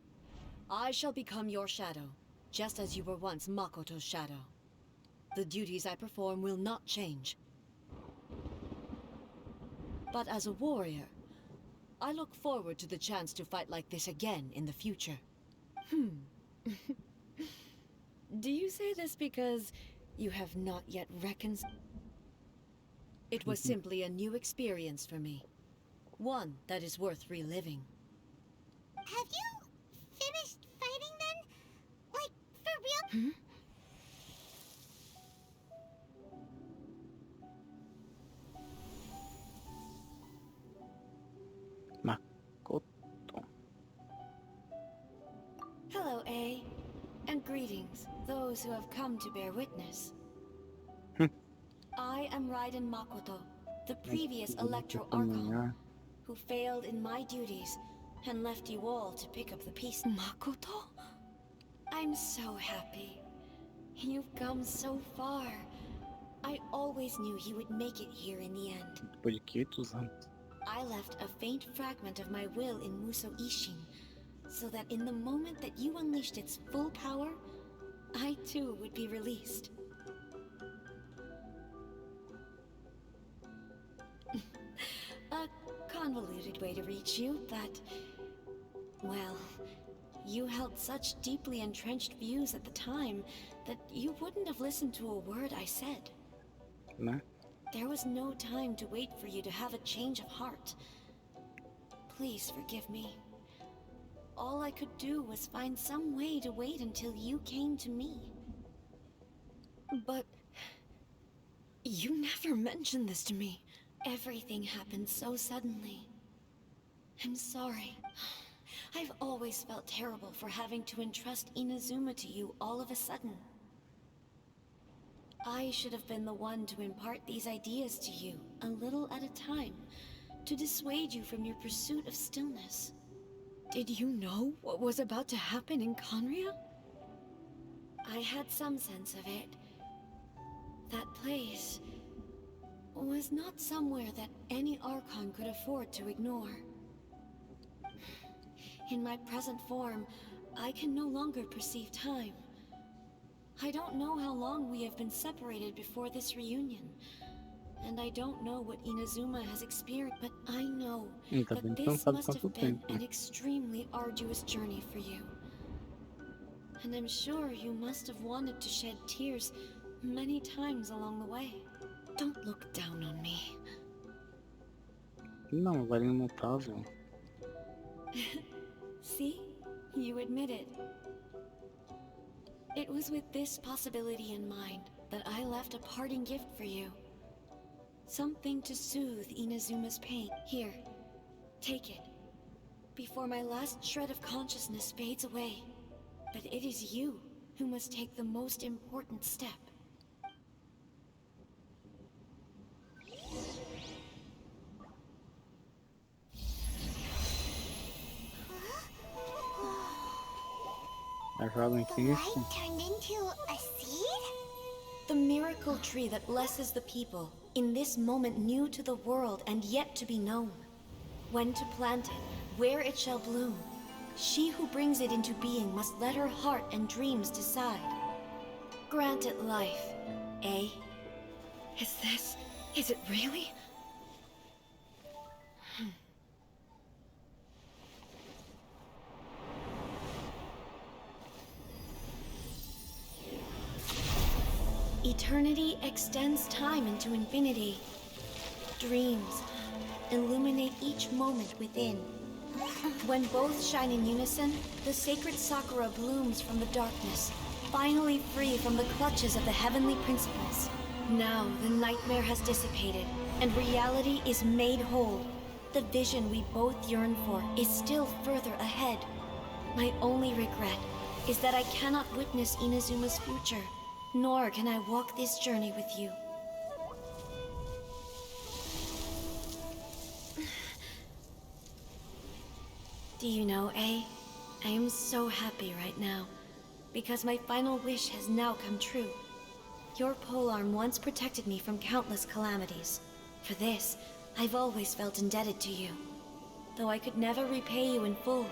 I shall become your shadow, just as you were once Makoto's shadow. The duties I perform will not change. But as a warrior, I look forward to the chance to fight like this again in the future. Do you say this because you have not yet reconciled? It was simply a new experience for me. One that is worth reliving. Have you finished fighting then? Like, for real? Makoto. Hello, A. And greetings, those who have come to bear witness. I am Raiden Makoto, the previous Electro Archon, who failed in my duties and left you all to pick up the pieces. Makoto? I'm so happy. You've come so far. I always knew you would make it here in the end. Depois de 500 anos. I left a faint fragment of my will in Musou Ishin, so that in the moment that you unleashed its full power, I too would be released. A convoluted way to reach you, but... well, you held such deeply entrenched views at the time that you wouldn't have listened to a word I said. Né? There was no time to wait for you to have a change of heart. Please forgive me. All I could do was find some way to wait until you came to me. But... you never mentioned this to me. Everything happened so suddenly. I'm sorry. I've always felt terrible for having to entrust Inazuma to you all of a sudden. I should have been the one to impart these ideas to you, a little at a time, to dissuade you from your pursuit of stillness. Did you know what was about to happen in Conria? I had some sense of it. That place was not somewhere that any Archon could afford to ignore. In my present form, I can no longer perceive time. I don't know how long we have been separated before this reunion, and I don't know what Inazuma has experienced, but I know Tá that bem this cansado must quanto have been tempo. an extremely arduous journey for you. And I'm sure you must have wanted to shed tears many times along the way. Don't look down on me. Não, agora é imutável. See? You admit it. It was with this possibility in mind that I left a parting gift for you. Something to soothe Inazuma's pain. Here, take it. Before my last shred of consciousness fades away. But it is you who must take the most important step. A jovem The Cristo. light turned into a seed? The miracle tree that blesses the people, in this moment new to the world and yet to be known. When to plant it, where it shall bloom. She who brings it into being must let her heart and dreams decide. Grant it life, eh? Is it really? Eternity extends time into infinity. Dreams illuminate each moment within. When both shine in unison, the sacred Sakura blooms from the darkness, finally free from the clutches of the heavenly principles. Now the nightmare has dissipated, and reality is made whole. The vision we both yearn for is still further ahead. My only regret is that I cannot witness Inazuma's future, nor can I walk this journey with you. Do you know, I am so happy right now, because my final wish has now come true. Your polearm once protected me from countless calamities. For this, I've always felt indebted to you. Though I could never repay you in full,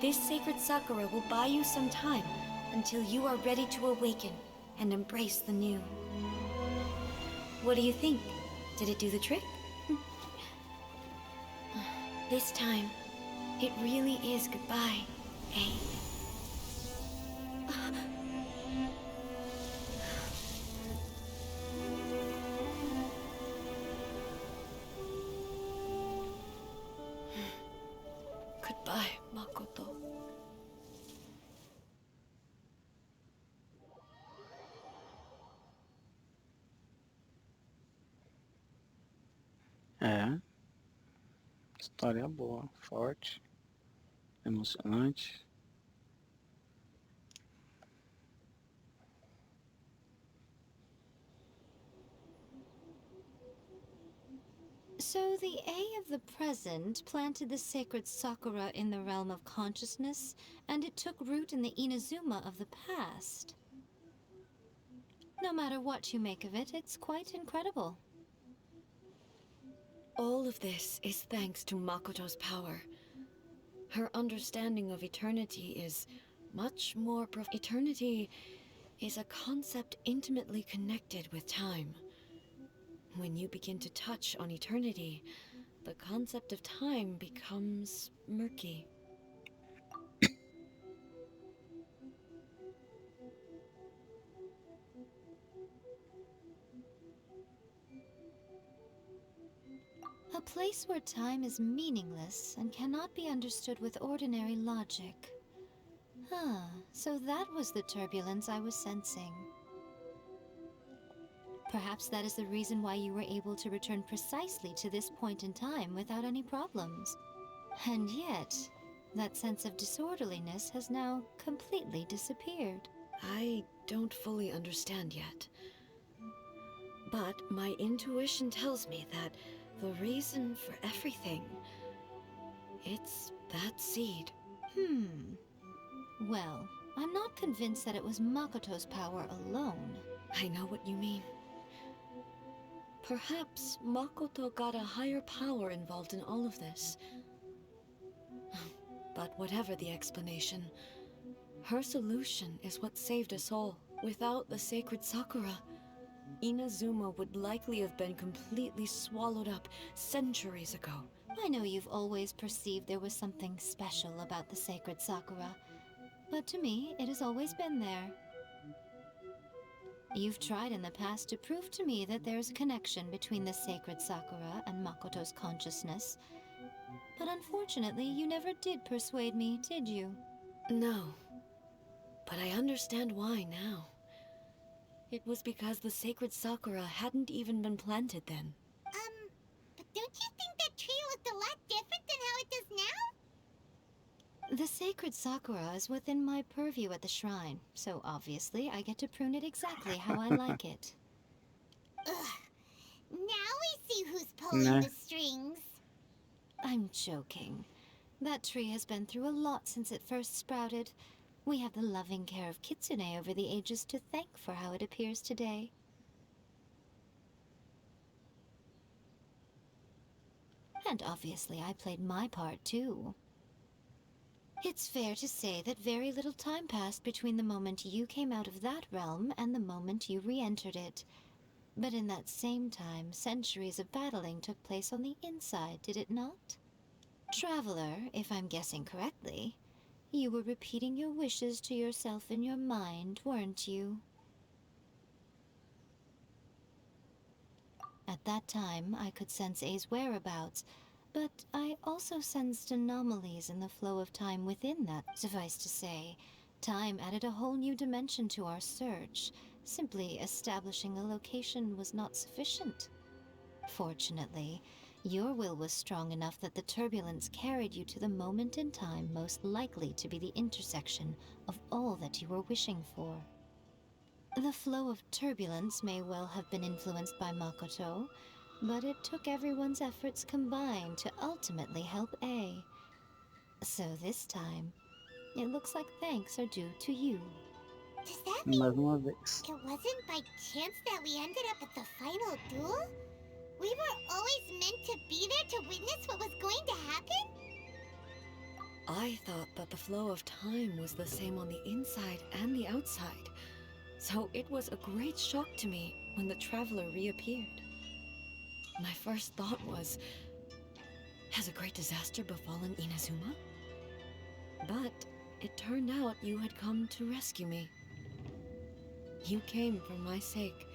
this sacred Sakura will buy you some time until you are ready to awaken and embrace the new. What do you think? Did it do the trick? This time, it really is goodbye, eh? Goodbye, Makoto. É. História boa, forte, emocionante. So the A of the present planted the sacred Sakura in the realm of consciousness, and it took root in the Inazuma of the past. No matter what you make of it, it's quite incredible. All of this is thanks to Makoto's power. Her understanding of eternity is much more Eternity is a concept intimately connected with time. When you begin to touch on eternity, the concept of time becomes murky. A place where time is meaningless and cannot be understood with ordinary logic. So that was the turbulence I was sensing. Perhaps that is the reason why you were able to return precisely to this point in time without any problems. And yet, that sense of disorderliness has now completely disappeared. I don't fully understand yet. But my intuition tells me that the reason for everything, it's that seed. Well, I'm not convinced that it was Makoto's power alone. I know what you mean. Perhaps Makoto got a higher power involved in all of this. But whatever the explanation, her solution is what saved us all. Without the sacred Sakura, Inazuma would likely have been completely swallowed up centuries ago. I know you've always perceived there was something special about the sacred Sakura, but to me, it has always been there. You've tried in the past to prove to me that there's a connection between the sacred Sakura and Makoto's consciousness, but unfortunately, you never did persuade me, did you? No, but I understand why now. It was because the sacred Sakura hadn't even been planted then. But don't you think that tree looked a lot different than how it does now? The sacred Sakura is within my purview at the shrine, so obviously I get to prune it exactly how I like it. Ugh. Now we see who's pulling Nah. the strings. I'm joking. That tree has been through a lot since it first sprouted. We have the loving care of Kitsune over the ages to thank for how it appears today. And obviously I played my part too. It's fair to say that very little time passed between the moment you came out of that realm and the moment you re-entered it. But in that same time, centuries of battling took place on the inside, did it not? Traveler, if I'm guessing correctly, you were repeating your wishes to yourself in your mind, weren't you? At that time, I could sense A's whereabouts, but I also sensed anomalies in the flow of time within that. Suffice to say, time added a whole new dimension to our search. Simply establishing a location was not sufficient. Fortunately, your will was strong enough that the turbulence carried you to the moment in time most likely to be the intersection of all that you were wishing for. The flow of turbulence may well have been influenced by Makoto, but it took everyone's efforts combined to ultimately help A. So this time, it looks like thanks are due to you. Does that mean Mais uma vez. it wasn't by chance that we ended up at the final duel? We were always meant to be there to witness what was going to happen? I thought that the flow of time was the same on the inside and the outside, so it was a great shock to me when the traveler reappeared. My first thought was, has a great disaster befallen Inazuma? But it turned out you had come to rescue me. You came for my sake,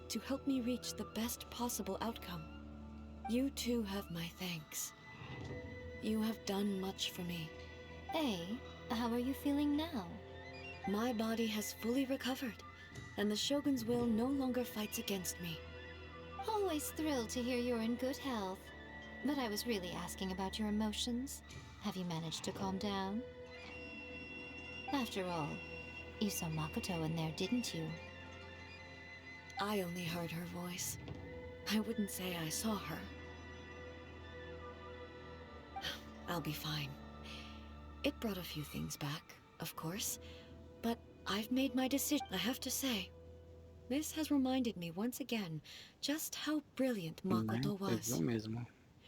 to help me reach the best possible outcome. You too have my thanks. You have done much for me. A, how are you feeling now? My body has fully recovered, and the Shogun's will no longer fights against me. Always thrilled to hear you're in good health. But I was really asking about your emotions. Have you managed to calm down? After all, you saw Makoto in there, didn't you? I only heard her voice. I wouldn't say I saw her. I'll be fine. It brought a few things back, of course, but I've made my decision. I have to say, this has reminded me once again just how brilliant Makoto Né? was. Pegou mesmo.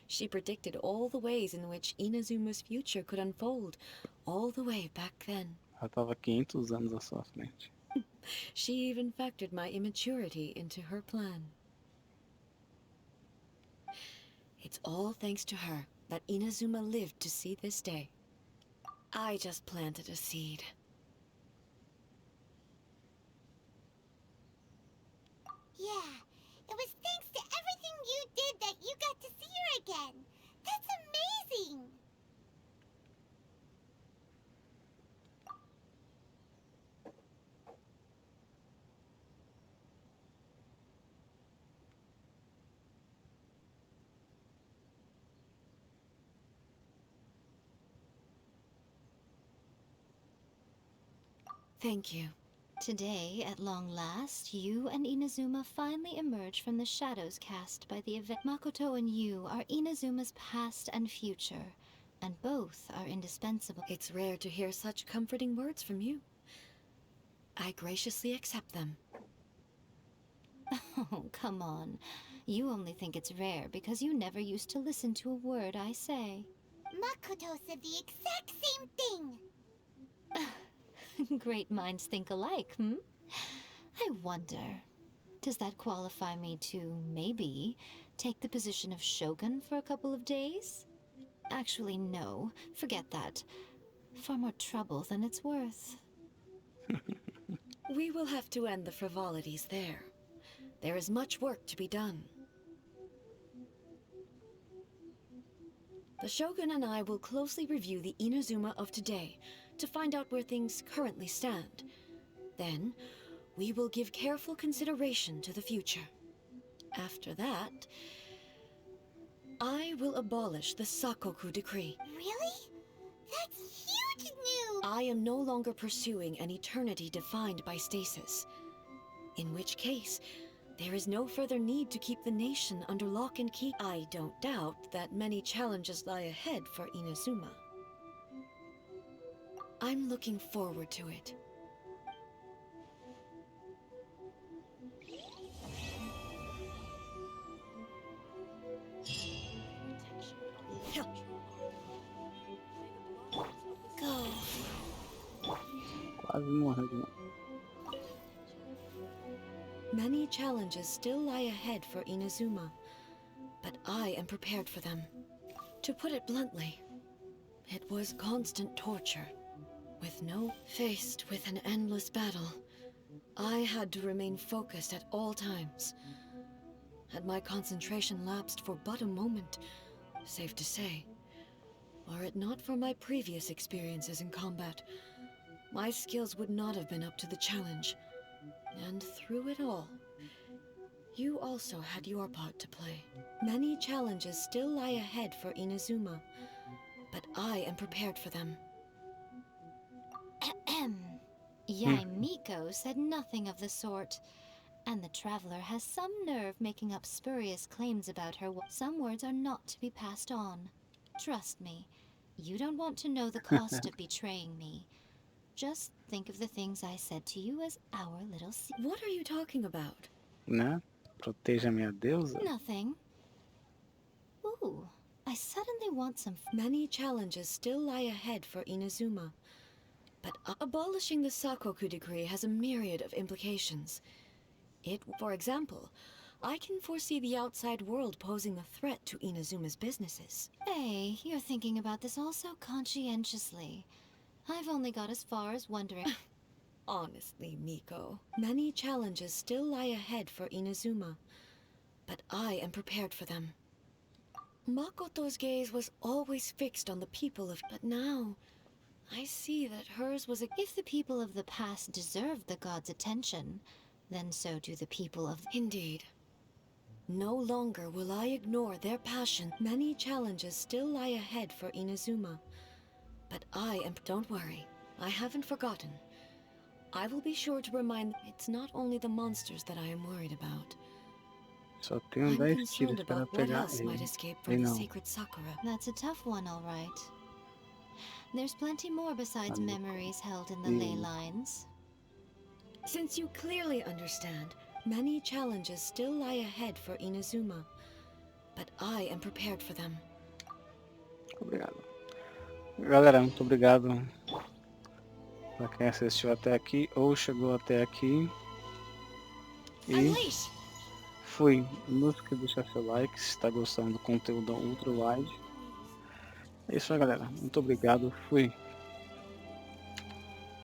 She predicted all the ways in which Inazuma's future could unfold, all the way back then. Ela tava 500 anos à sua frente. She even factored my immaturity into her plan. It's all thanks to her that Inazuma lived to see this day. I just planted a seed. Yeah, it was thanks to everything you did that you got to see her again. That's amazing! Thank you. Today, at long last, you and Inazuma finally emerge from the shadows cast by the event. Makoto and you are Inazuma's past and future, and both are indispensable. It's rare to hear such comforting words from you. I graciously accept them. Oh, come on. You only think it's rare because you never used to listen to a word I say. Makoto said the exact same thing! Great minds think alike, hmm? I wonder, does that qualify me to, maybe, take the position of Shogun for a couple of days? Actually, no. Forget that. Far more trouble than it's worth. We will have to end the frivolities there. There is much work to be done. The Shogun and I will closely review the Inazuma of today to find out where things currently stand. Then, we will give careful consideration to the future. After that, I will abolish the Sakoku decree. Really? That's huge news! I am no longer pursuing an eternity defined by stasis. In which case, there is no further need to keep the nation under lock and key. I don't doubt that many challenges lie ahead for Inazuma. I'm looking forward to it. Go. Quase morreu de novo. Many challenges still lie ahead for Inazuma, but I am prepared for them. To put it bluntly, it was constant torture. Faced with an endless battle, I had to remain focused at all times. Had my concentration lapsed for but a moment, safe to say, were it not for my previous experiences in combat, my skills would not have been up to the challenge. And through it all, you also had your part to play. Many challenges still lie ahead for Inazuma, but I am prepared for them. Yae Miko said nothing of the sort, and the traveler has some nerve making up spurious claims about her. Some words are not to be passed on. Trust me, you don't want to know the cost of betraying me. Just think of the things I said to you as our little secret. What are you talking about? Né? Proteja minha deusa. Nothing. Ooh, I suddenly want some... Many challenges still lie ahead for Inazuma, but abolishing the Sakoku decree has a myriad of implications. For example, I can foresee the outside world posing a threat to Inazuma's businesses. Hey, you're thinking about this all so conscientiously. I've only got as far as wondering... Honestly, Miko, many challenges still lie ahead for Inazuma, but I am prepared for them. Makoto's gaze was always fixed on the people of... But now, I see that hers was a... If the people of the past deserved the god's attention, then so do the people of... Indeed. No longer will I ignore their passion. Many challenges still lie ahead for Inazuma, but I am... Don't worry, I haven't forgotten. I will be sure to remind... It's not only the monsters that I am worried about. Só tenho I'm 10 concerned tiros para about what pegar else might ele. escape E from the não. sacred Sakura. That's a tough one, all right. There's plenty more besides Amigo. memories held in the ley lines. Since you clearly understand, many challenges still lie ahead for Inazuma, but I am prepared for them. Obrigado. Galera, muito obrigado para quem assistiu até aqui ou chegou até aqui. E Unleash! fui. Não esqueça de deixar seu like se está gostando do conteúdo Ultrawide. É isso aí, galera. Muito obrigado. Fui.